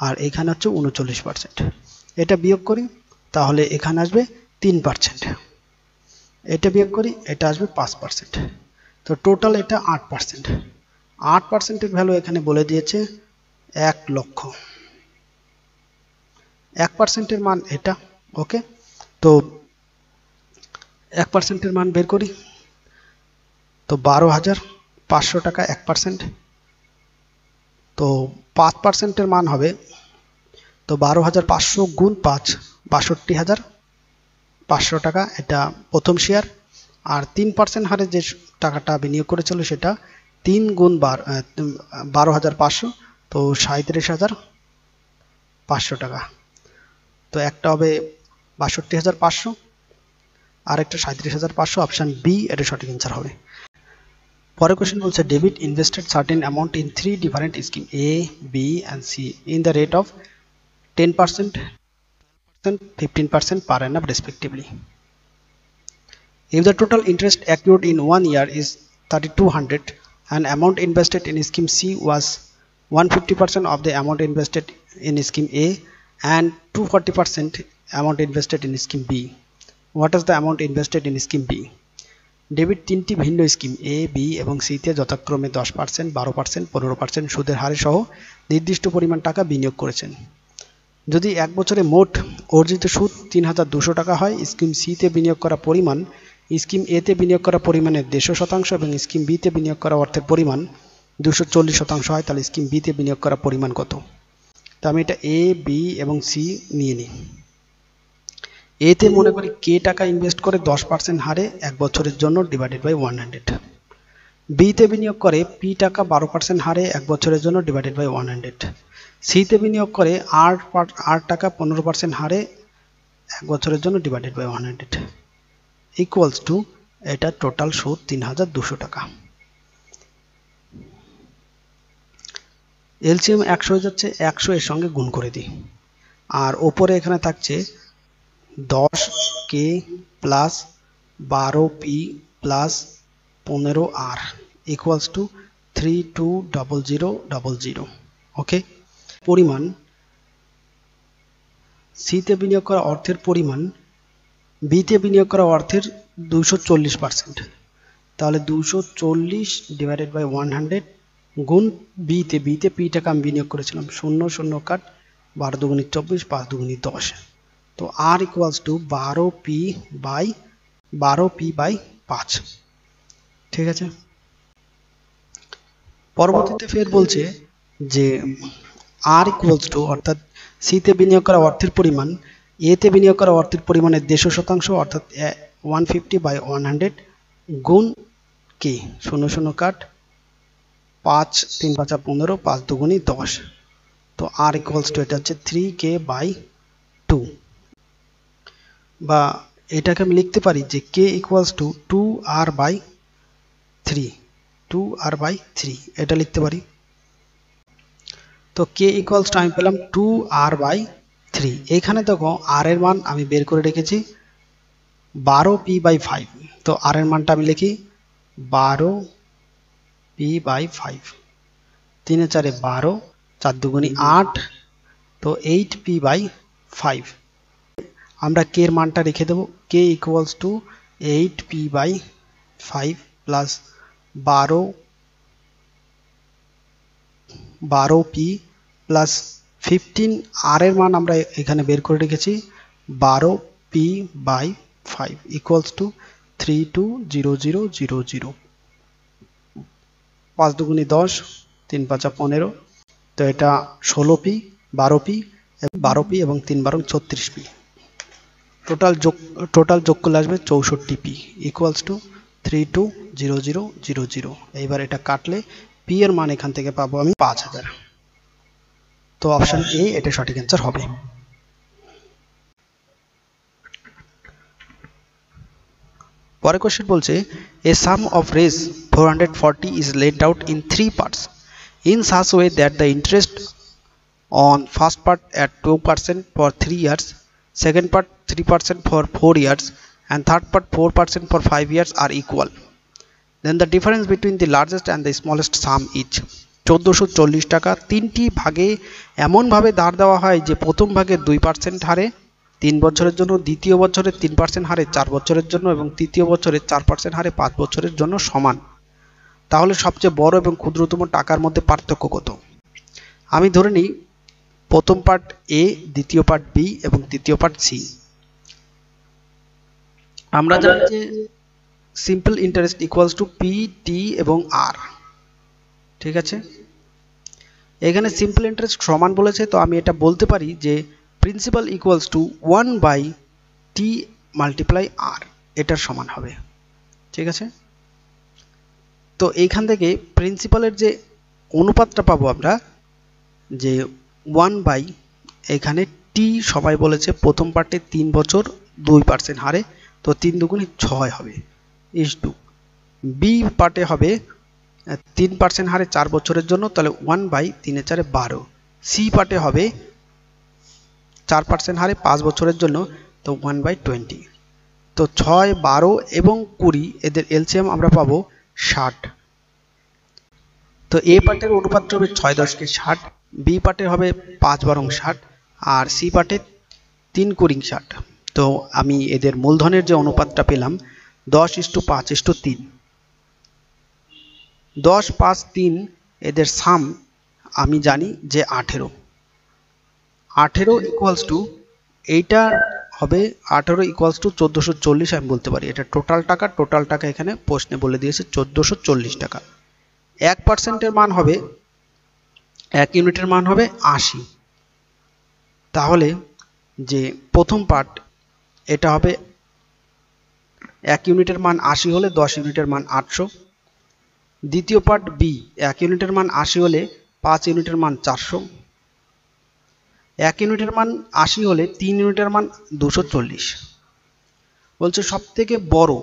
আর এখানে হচ্ছে 39%। এটা বিয়োগ করি তাহলে এখানে আসবে 3%, এটা বিয়োগ করি এটা আসবে 5%, তো টোটাল এটা 8%। 8%-এর ভ্যালু এখানে বলে দিয়েছে 1 লক্ষ। 1%-এর মান এটা, ওকে। তো 1%-এর মান বের করি, তো 12,500 টাকা 1%, তো 5%-এর মান হবে, তো 12,500 গুণ 5 62,500 টাকা, এটা প্রথম শেয়ার। আর 3% হারে যে টাকাটা বিনিয়োগ করেছিল সেটা 3 গুণ 12,500, তো 37,500 টাকা। তো একটা হবে 62,500 আর একটা 37,500, অপশন বি এটা সঠিক অ্যান্সার হবে। পরের কোশ্চেন বলছে, David invested certain amount in 3 different scheme A, B and C in the rate of 10%, 15% per annum respectively. If the total interest accrued in 1 year is 3,200 and amount invested in scheme C was 150% of the amount invested in scheme A and 240% amount invested in scheme B, what is the amount invested in scheme B? Debit 3টি ভিন্ন scheme A, B এবং সিতে যথাক্রমে 10%, 12%, 15% সুদের হারে সহ নির্দিষ্ট পরিমাণ টাকা বিনিয়োগ করেছেন। যদি এক বছরে মোট অর্জিত সুদ 3,200 টাকা হয়, স্কিম সিতে বিনিয়োগ করা পরিমাণ স্কিম এতে বিনিয়োগ করা পরিমাণের 150% এবং স্কিম বিতে বিনিয়োগ করা অর্থের পরিমাণ 240% হয়, তাহলে স্কিম বিতে বিনিয়োগ করা পরিমাণ কত? তো আমি এটা এ, বি এবং সি নিয়ে নিই। এতে মনে করি কে টাকা ইনভেস্ট করে 10% হারে 1 বছরের জন্য ডিভাইডেড বাই 100। বিতে বিনিয়োগ করে পি টাকা 12% হারে 1 বছরের জন্য ডিভাইডেড বাই 100। সিতে বিনিয়োগ করে আর টাকা 15% হারে 1 বছরের জন্য ডিভাইডেড বাই 100 ইকুয়ালস টু এটা টোটাল সুদ 3,200 টাকা। এলসিএম 100 হয়ে যাচ্ছে, 100 এর সঙ্গে গুণ করে দিই, আর ওপরে এখানে থাকছে 10k plus 12p plus 15r equals to 320000। ওকে, পরিমাণ সিতে বিনিয়োগ করা অর্থের পরিমাণ বিতে বিনিয়োগ করা অর্থের 240%, তাহলে 240 ডিভাইডেড বাই 100 গুণ বিতে পি টাকা আমি বিনিয়োগ করেছিলাম, 0 0 কাট, 12 দুগুণে 24, 5 দুগুণে 10, তো আর ইকুয়ালস টু 12p বাই 5। ঠিক আছে, পরবর্তীতে ফের বলছে যে আর ইকুয়ালস টু, অর্থাৎ সিতে বিনিয়োগ করা অর্থের পরিমাণ এতে বিনিয়োগ করা অর্থের পরিমাণের 150% অর্থাৎ 150/100 গুণ কে, 00 কাট 5 3 5 15 5 2 10, তো আর ইকুয়ালস টু এটা হচ্ছে 3k/2, বা এটাকে আমি লিখতে পারি যে k ইকুয়ালস টু 2r/3 এটা লিখতে পারি। তো k ইকুয়ালস টু আমি পেলাম 2r/3। এখানে দেখো r এর মান আমি বের করে রেখেছি 12p/5, তো r এর মানটা আমি লিখি 12p/5, 3 4 12, 4 2 8, তো 8p/5। আমরা k এর মানটা রেখে দেব, k equals to 8p/5 plus 12p plus 15, r এর মান আমরা এখানে বের করে রেখেছি 12p/5 ইকুয়ালস টু 320000। 5 2 10, 3 5 15, তো এটা 16p, 12p এবং 3 12 36p। টোটাল যোগ করলে আসবে 64p ইকুয়ালস টু 320000। এইবার এটা কাটলে p এর মান এখান থেকে পাবো আমি 5000। তো অপশন এ এটা সঠিক অ্যান্সার হবে। পরের কোশ্চেন বলছে এ সাম of race 440 is laid out in 3 parts in such way that the interest on first part at 2% for 3 years, second part 3% for 4 years, and third part 4% for 5 years are equal. Then the difference between the largest and the smallest sum is 1440 টাকা। তিনটি ভাগে এমনভাবে ধার দেওয়া হয় যে প্রথম ভাগে 2% হারে 3 বছরের জন্য, দ্বিতীয় বছরে 3% হারে 4 বছরের জন্য এবং তৃতীয় বছরে 4% হারে 5 বছরের জন্য সমান। তাহলে সবচেয়ে বড় এবং ক্ষুদ্রতম টাকার মধ্যে পার্থক্য কত? আমি ধরে নিই প্রথম পার্ট এ, দ্বিতীয় পার্ট বি এবং তৃতীয় পার্ট সি। আমরা জানি যে simple interest equals to P, T এবং আর, ঠিক আছে। এখানে সিম্পল ইন্টারেস্ট সমান বলেছে, তো আমি এটা বলতে পারি যে principal equals to 1/t multiply R, এটার সমান হবে, ঠিক আছে। তো এইখান থেকে প্রিন্সিপালের যে অনুপাতটা পাবো আমরা যে 1/ এখানে টি সবাই বলেছে প্রথম পার্টে 3 বছর 2% হারে, তো 3 2 6 হবে ইস টু বি পার্টে হবে 3% হারে 4 বছরের জন্য, তাহলে 1/3 4 12। সি পার্টে হবে 4% হারে 5 বছরের জন্য, তো 1/20। তো 6 12 এবং 20 এদের এলসিএম আমরা পাবো 60। তো এ পার্টের অনুপাত হবে 6 10 কে 60, বি পার্টের হবে 5 12 60, আর সি পার্টের 3 20 60। তো আমি এদের মূলধনের যে অনুপাতটা পেলাম 10:5:3, 10 5 3, এদের সাম আমি জানি যে 18 ইকুয়ালস টু, এইটা হবে 18 ইকুয়ালস টু 1440। আমি বলতে পারি এটা টোটাল টাকা এখানে প্রশ্নে বলে দিয়েছে 1440 টাকা। 1%-এর মান হবে, 1 ইউনিটের মান হবে 80। তাহলে যে প্রথম পার্ট এটা হবে 1 ইউনিটের মান 80 হলে 10 ইউনিটের মান 800। দ্বিতীয় পার্ট বি 1 ইউনিটের মান 80 হলে 5 ইউনিটের মান 400। 1 ইউনিটের মান 80 হলে 3 ইউনিটের মান 240। বলছে সবথেকে বড়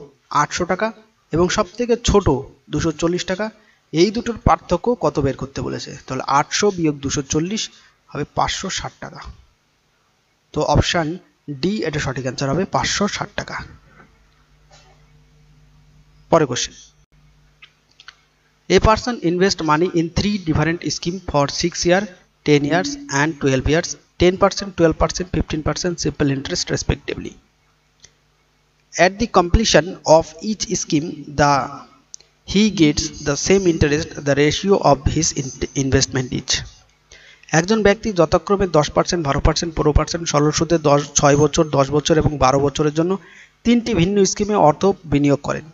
800 টাকা এবং সবথেকে ছোট 240 টাকা, এই দুটোর পার্থক্য কত বের করতে বলেছে। তাহলে 800 বিয়োগ 240 হবে 560 টাকা। তো অপশন ডি এটা সঠিক অ্যান্সার হবে 560 টাকা। পরের question, a person invest money in 3 different scheme for 6 years, 10 years and 12 years, 10%, 12%, 15% simple interest respectively. At the completion of each scheme, he gets the same interest, the ratio of his investment is. একজন ব্যক্তি যথাক্রমে 10%, 12%, 15% সরল সুদে 6 বছর, 10 বছর এবং 12 বছরের জন্য 3টি ভিন্ন স্কিমে অর্থ বিনিয়োগ করেন।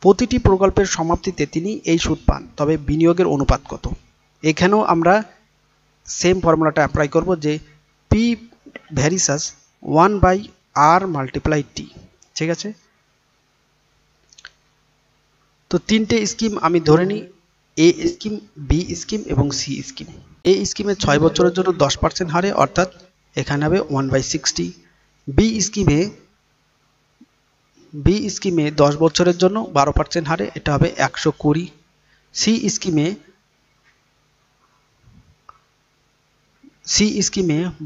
প্রতিটি প্রকল্পের সমাপ্তিতে তিনি এই সুদ পান, তবে বিনিয়োগের অনুপাত কত? এখানেও আমরা সেম ফর্মুলাটা অ্যাপ্লাই করব যে পি ভ্যারিসাস 1/r মাল্টিপ্লাই টি। ঠিক আছে, তো তিনটে স্কিম আমি ধরে নিই, এ স্কিম, বি স্কিম এবং সি স্কিম। এ স্কিমে 6 বছরের জন্য 10% হারে, অর্থাৎ এখানে হবে 1/60। বি স্কিমে 10 বছরের জন্য 12% হারে, এটা হবে 120। সি স্কিমে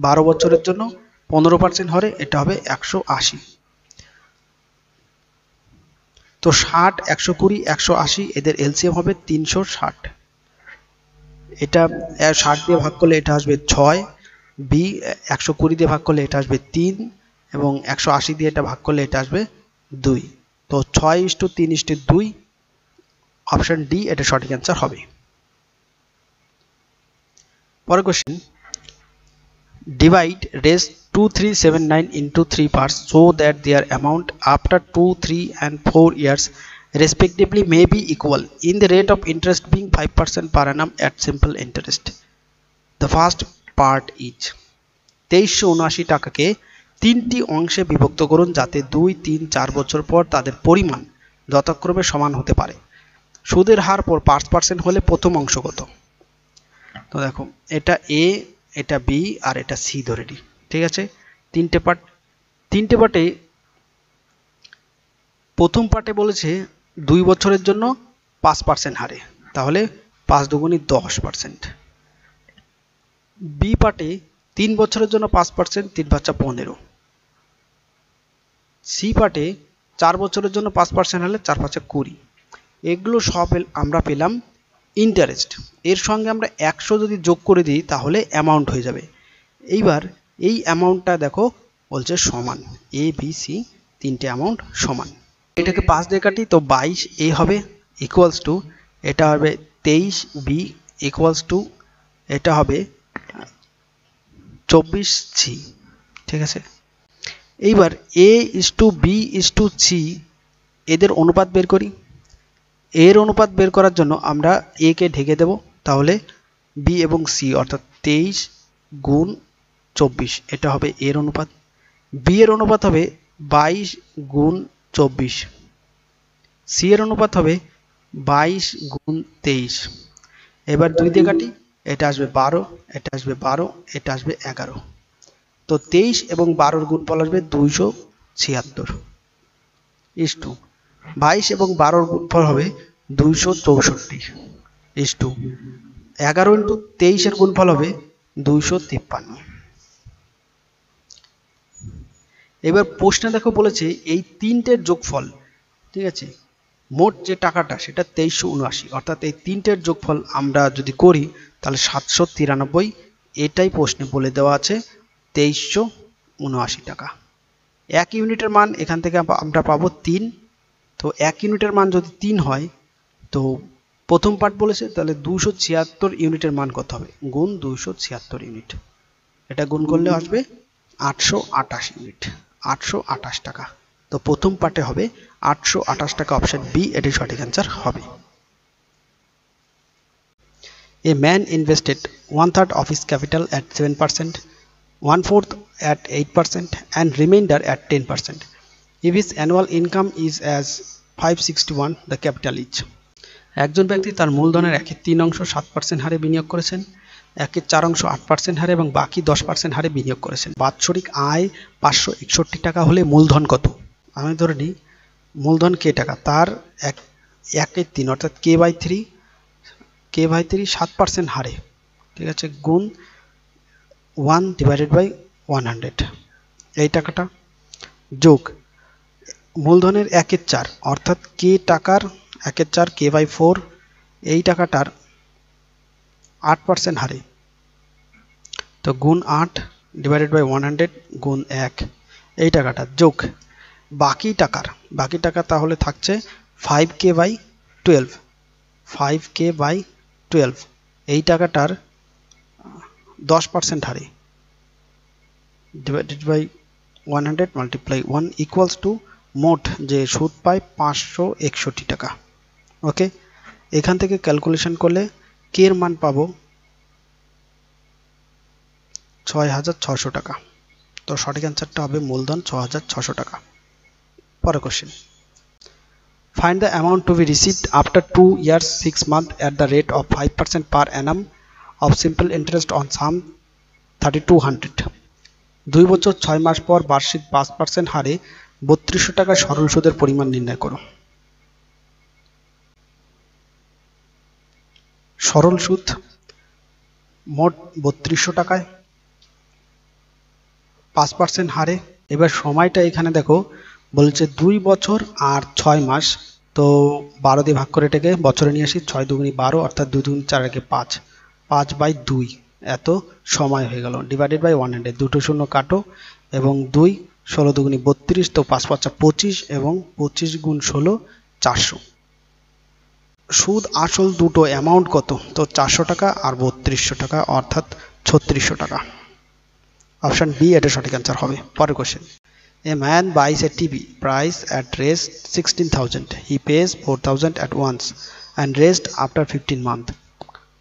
12 বছরের জন্য 15% হারে, এটা হবে 180। তো 60, 120, 180 এদের এলসিএম হবে 360। এটা 60 দিয়ে ভাগ করলে এটা আসবে 6, বি 120 দিয়ে ভাগ করলে এটা আসবে 3 এবং 180 দিয়ে এটা ভাগ করলে এটা আসবে 2। তো 6:3:2, অপশন ডি এটা সঠিক অ্যান্সার হবে। পরের question, divide raise 2379 into 3 parts so that their amount after 2, 3 and 4 years respectively may be equal in the rate of interest being 5% per annum at simple interest. The first part is 2379 টাকাকে তিনটি অংশে বিভক্ত করুন যাতে 2, 3, 4 বছর পর তাদের পরিমাণ যথাক্রমে সমান হতে পারে। সুদের হার 5% হলে প্রথম অংশ কত? তো দেখো, এটা এ, এটা বি আর এটা সি ধরে নিই। ঠিক আছে, তিনটে পার্টে প্রথম পার্টে বলেছে 2 বছরের জন্য 5% হারে, তাহলে 5 দুগুণী 10%। বি পার্টে 3 বছরের জন্য 5%, 3 5 15। সি পার্টে 4 বছরের জন্য 5% হলে 4 5 20। এগুলো সব আমরা পেলাম ইন্টারেস্ট। এর সঙ্গে আমরা 100 যদি যোগ করে দিই তাহলে অ্যামাউন্ট হয়ে যাবে। এইবার এই অ্যামাউন্টটা দেখো বলছে সমান, এ বি সি তিনটে অ্যামাউন্ট সমান। এটাকে 5 দিয়ে কাটি তো 22 এ হবে ইকুয়ালস টু, এটা হবে 23 বি ইকুয়ালস টু, এটা হবে 24 সি। ঠিক আছে, এইবার A is to B is to C এদের অনুপাত বের করি। এর অনুপাত বের করার জন্য আমরা এ কে ঢেকে দেব, তাহলে বি এবং সি অর্থাৎ 23 গুণ 24 এটা হবে এর অনুপাত। বি এর অনুপাত হবে 22 গুণ 24। সি এর অনুপাত হবে 22 গুণ 23। এবার 2 দিয়ে কাটি, এটা আসবে 12, এটা আসবে 12, এটা আসবে 11। তো 23 এবং 12 এর গুণফল আসবে 276 ইস টু 22 এবং 12 এর গুণফল হবে 264 ইস টু 11 ইন্টু 23 এর গুণফল হবে 253। এবার প্রশ্নে দেখো বলেছে এই তিনটের যোগফল, ঠিক আছে, মোট যে টাকাটা সেটা 2379, অর্থাৎ এই তিনটের যোগফল আমরা যদি করি তাহলে 793, এটাই প্রশ্নে বলে দেওয়া আছে 2379 টাকা। 1 ইউনিটের মান এখান থেকে আমরা পাবো 3। তো 1 ইউনিটের মান যদি 3 হয়, তো প্রথম পার্ট বলেছে তাহলে 276 ইউনিটের মান কত হবে? গুণ 276 ইউনিট, এটা গুণ করলে আসবে 828 ইউনিট, 828 টাকা। তো প্রথম পার্টে হবে 828 টাকা, অপশন বি এটি সঠিক অ্যান্সার হবে। A man invested 1/3 of his capital at 7%, 1/4 at 8% and remainder at 10%. If his annual income is as 561, the capital is. একজন ব্যক্তি তার মূলধনের 1/3 অংশ 7% হারে বিনিয়োগ করেছেন, 1/4 অংশ 8% হারে এবং বাকি 10% হারে বিনিয়োগ করেছেন। বাৎসরিক আয় 561 টাকা হলে মূলধন কত? আমি ধরে নিই মূলধন কে টাকা, তার 1/3 অর্থাৎ k/3 7% হারে, ঠিক আছে, গুণ 1/100 এই টাকাটা, যোগ মূলধনের 1/4 অর্থাৎ কে টাকার 1/4 k/4 এই টাকাটার 8% হারে, তো গুণ 8/100 গুণ 1 এই টাকাটা, যোগ বাকি টাকা তাহলে থাকছে 5k/12 এই টাকাটার 10% হারে, divided by 100 multiply 1 equals to মোট যে সুদ পায় 561 টাকা। ওকে, এখান থেকে ক্যালকুলেশন করলে কে এর মান পাবো 6600 টাকা। তো সঠিক অ্যান্সারটা হবে মূলধন ৬৬০০ টাকা। পরের question, find the amount to be received after 2 years 6 months at the rate of 5% per annum of simple interest on sum 3200। 2 বছর 6 মাস পর বার্ষিক 5% হারে 3200 টাকা সরল সুদের পরিমাণ নির্ণয় করো। সরল সুদ মোট 3200 টাকায় 5% হারে। এবার সময়টা এখানে দেখো বলছে 2 বছর আর 6 মাস, তো 12 দিয়ে ভাগ করে এটাকে বছরে নিয়ে আসি। 6 দুগুনি 12 অর্থাৎ 2 দুগুনি 4 একে 5, 5/2 এত সময় হয়ে গেল, ডিভাইডেড বাই 100। দুটো শূন্য কাটো এবং 2 16 দুগুনি 32, তো 5 5 25 এবং 25 গুণ 16 400। সুদ আসল দুটো অ্যামাউন্ট কত? তো 400 টাকা আর 3200 টাকা অর্থাৎ 3600 টাকা। অপশন বি এটা সঠিক অ্যান্সার হবে। পরের question, a man buys a TV price at rate 16,000. He pays 4,000 at once and rest after 15 months,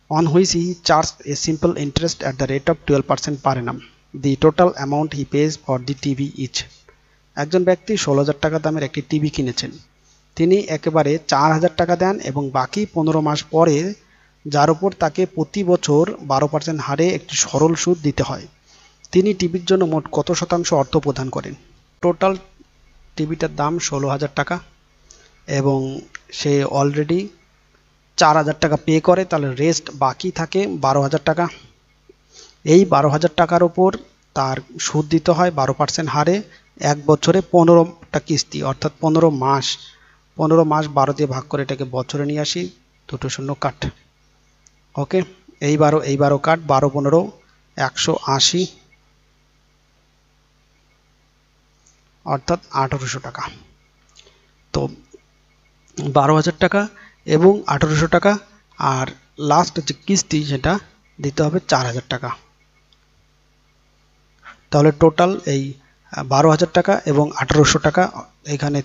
on which he charged a simple interest at the rate of 12% per annum. The total amount he pays for the TV is। একজন ব্যক্তি 16,000 টাকা দামের একটি TV কিনেছেন। তিনি একেবারে 4,000 টাকা দেন এবং বাকি 15 মাস পরে যার উপর তাকে প্রতি বছর 12% হারে একটি সরল সুদ দিতে হয়। তিনি টিভির জন্য মোট কত শতাংশ অর্থ প্রদান করেন? টোটাল টিভিটার দাম 16,000 টাকা এবং সে অলরেডি 4,000 টাকা পে করে, তাহলে রেস্ট বাকি থাকে 12,000 টাকা। এই 12,000 টাকার উপর তার সুদ দিতে হয় 12% হারে, এক বছরে 15টা কিস্তি অর্থাৎ 15 মাস। 15 মাস 12 দিয়ে ভাগ করে এটাকে বছরে নিয়ে আসি, দুটো শূন্য কাট। ওকে, এই 12 কাট, 12 15 180 অর্থাৎ 1800 টাকা। তো 12,000 টাকা এবং 1800 টাকা, আর লাস্ট যে কিস্তি সেটা দিতে হবে 4,000 টাকা। তাহলে টোটাল এই 12,000 টাকা এবং 1800 টাকা, এখানে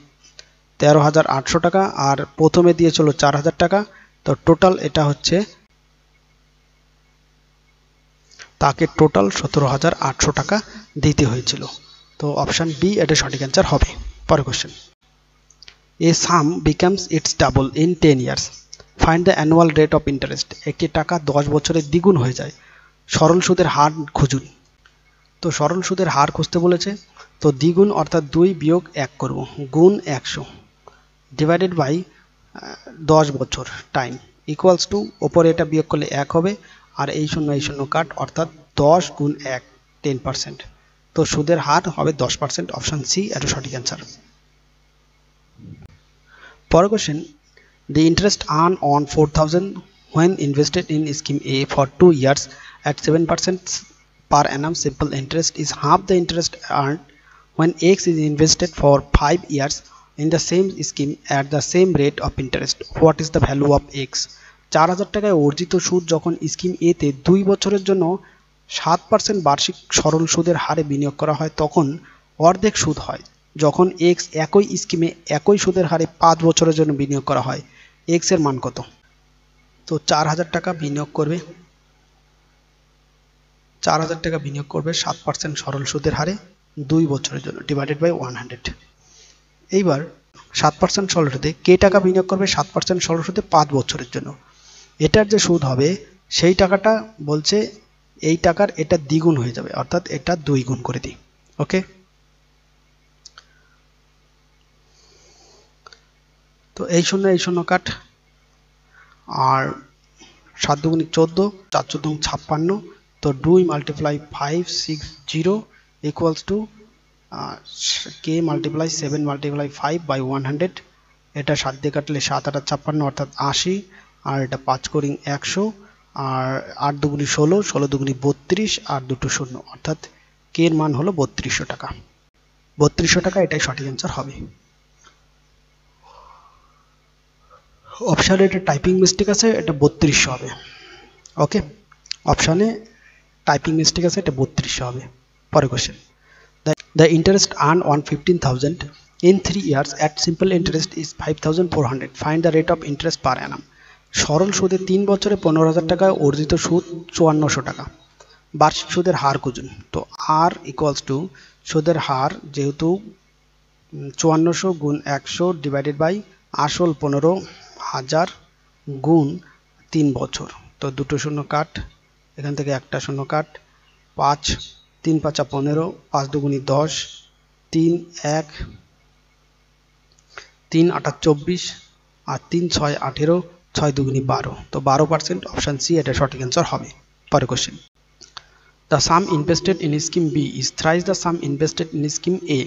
13,800 টাকা, আর প্রথমে দিয়েছিল 4,000 টাকা। তো টোটাল এটা হচ্ছে তাকে টোটাল 17,800 টাকা দিতে হয়েছিল। তো অপশন বি এটা সঠিক অ্যান্সার হবে। পরের question, A some becomes it's double in 10 years, find the annual rate of interest. একটি টাকা 10 বছরে দ্বিগুণ হয়ে যায়, সরল সুদের হার খুঁজুন। তো সরল সুদের হার খুঁজতে বলেছে, তো দ্বিগুণ অর্থাৎ 2 বিয়োগ 1 করব, গুণ 100 ডিভাইডেড বাই 10 বছর টাইম ইকুয়ালস টু, ওপরে এটা বিয়োগ করলে 1 হবে, আর এই শূন্য কাট অর্থাৎ 10 গুণ 1 10%। তো সুদের হার হবে 10%। অপশন সি এটা সঠিক অ্যান্সার। পরের question, the interest earned on 4,000 when invested in scheme A for 2 years at 7% per annum simple interest is half the interest earned when X is invested for 5 years in the same scheme at the same rate of interest. What is the value of X? 4,000 টাকায় অর্জিত সুদ যখন scheme এ তে 2 বছরের জন্য 7% বার্ষিক সরল সুদের হারে বিনিয়োগ করা হয়, তখন অর্ধেক সুদ হয় যখন এক্স একই স্কিমে একই সুদের হারে 5 বছরের জন্য বিনিয়োগ করা হয়। এক্স এর মান কত? তো 4,000 টাকা বিনিয়োগ করবে, 4,000 টাকা বিনিয়োগ করবে 7% সরল সুদের হারে 2 বছরের জন্য, ডিভাইডেড বাই 100। এইবার 7% সরল সুদে কে টাকা বিনিয়োগ করবে 7% সরল সুদে 5 বছরের জন্য। এটার যে সুদ হবে সেই টাকাটা বলছে এই টাকার এটা দ্বিগুণ হয়ে যাবে, অর্থাৎ এটা 2 গুণ করে দিই। ওকে, তো এই শূন্য কাট, আর 7 দুগুণে 14, 4 14 56, তো 2 multiply 560 equals to k multiply 7 multiply 5 by 100। এটা 7 দিয়ে কাটলে 7 8 56 অর্থাৎ 80, আর এটা 5 করিং 100, আর 8 দুগুণে 16, 16 দুগুণে 32, আর দুটো শূন্য অর্থাৎ কে এর মান হলো 3200 টাকা। 3200 টাকা এটাই সঠিক অ্যান্সার হবে। অপশানে এটা টাইপিং মিস্টেক আছে, এটা 3200 হবে। ওকে, অপশানে টাইপিং মিস্টেক আছে, এটা 3200 হবে। পরের question, the interest earned on 15,000 in 3 years at simple interest is 5,400. find the rate of interest per annum. সরল সুদে 3 বছরে 15,000 টাকায় অর্জিত সুদ 5400 টাকা, বার্ষিক সুদের হার খুঁজুন। তো আর ইকুয়ালস টু সুদের হার যেহেতু 5400 গুণ 100 ডিভাইডেড বাই আসল 15,000 গুণ 3 বছর। তো দুটো শূন্য কাট, এখান থেকে একটা শূন্য কাট, 5 3 5 15, 5 দুগুণি 10, 3 1 3 8 24 আর 3 6 18, 6 দুগুণি 12। তো 12%, অপশন সি এটা সঠিক অ্যান্সার হবে। পরের question, the sum invested in scheme B is thrice the sum invested in scheme A.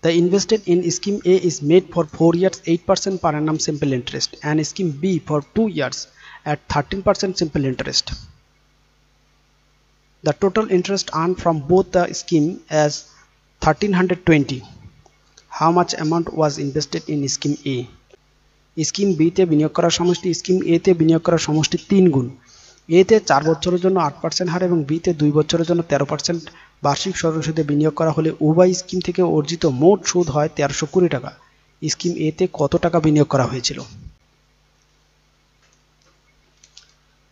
The invested in scheme A is made for 4 years 8% per annum simple interest and scheme B for 2 years at 13% simple interest. The total interest earned from both the scheme is 1320. How much amount was invested in scheme A? Scheme B তে বিনিয়োগ করার সমষ্টি scheme এ তে বিনিয়োগ করার সমষ্টি 3 গুণ। এ তে 4 বছরের জন্য 8% হারে এবং বি তে 2 বছরের জন্য 13% বার্ষিক সরল সুদে বিনিয়োগ করা হলে উভয় স্কিম থেকে অর্জিত মোট সুদ হয় 1320 টাকা। স্কিম এ তে কত টাকা বিনিয়োগ করা হয়েছিল?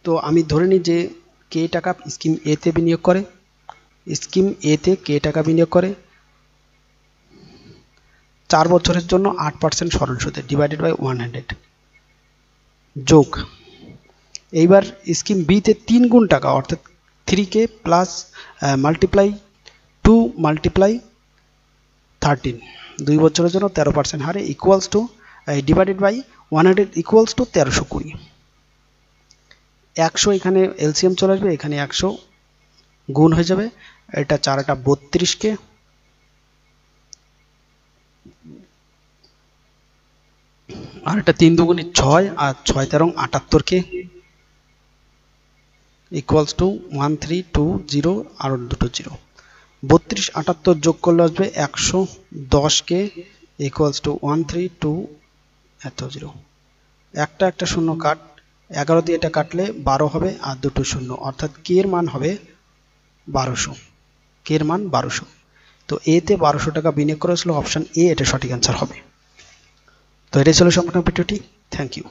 তো আমি ধরে নিই যে কে টাকা স্কিম এ তে বিনিয়োগ করে, স্কিম এ তে কে টাকা বিনিয়োগ করে 4 বছরের জন্য 8% সরল সুদে ডিভাইডেড বাই 100 যোগ, এইবার স্কিম বি তে 3 গুণ টাকা অর্থাৎ 3k প্লাস মাল্টিপ্লাই 2 মাল্টিপ্লাই 13 2 বছরের জন্য 13% হারে equals to divided by 100 equals to 1320। 100 এখানে এলসিএম চলে আসবে, এখানে 100 গুণ হয়ে যাবে, এটা 4 টা 32k আর এটা 3 দুগুণে 6 আর 6 13 78k ইকুয়ালস টু 1320 আর দুটো 0। 32 78 যোগ করলে আসবে 110k ইকুয়ালস টু 1320। একটা শূন্য কাট, 11 দিয়ে এটা কাটলে 12 হবে আর দুটো শূন্য, অর্থাৎ কে এর মান হবে 1200। কে এর মান 1200। তো এ তে 1200 টাকা বিনিয়োগ করেছিল, অপশন এ এটা সঠিক অ্যান্সার হবে। তো এটাই ছিল সম্পূর্ণ ভিডিওটি। Thank you.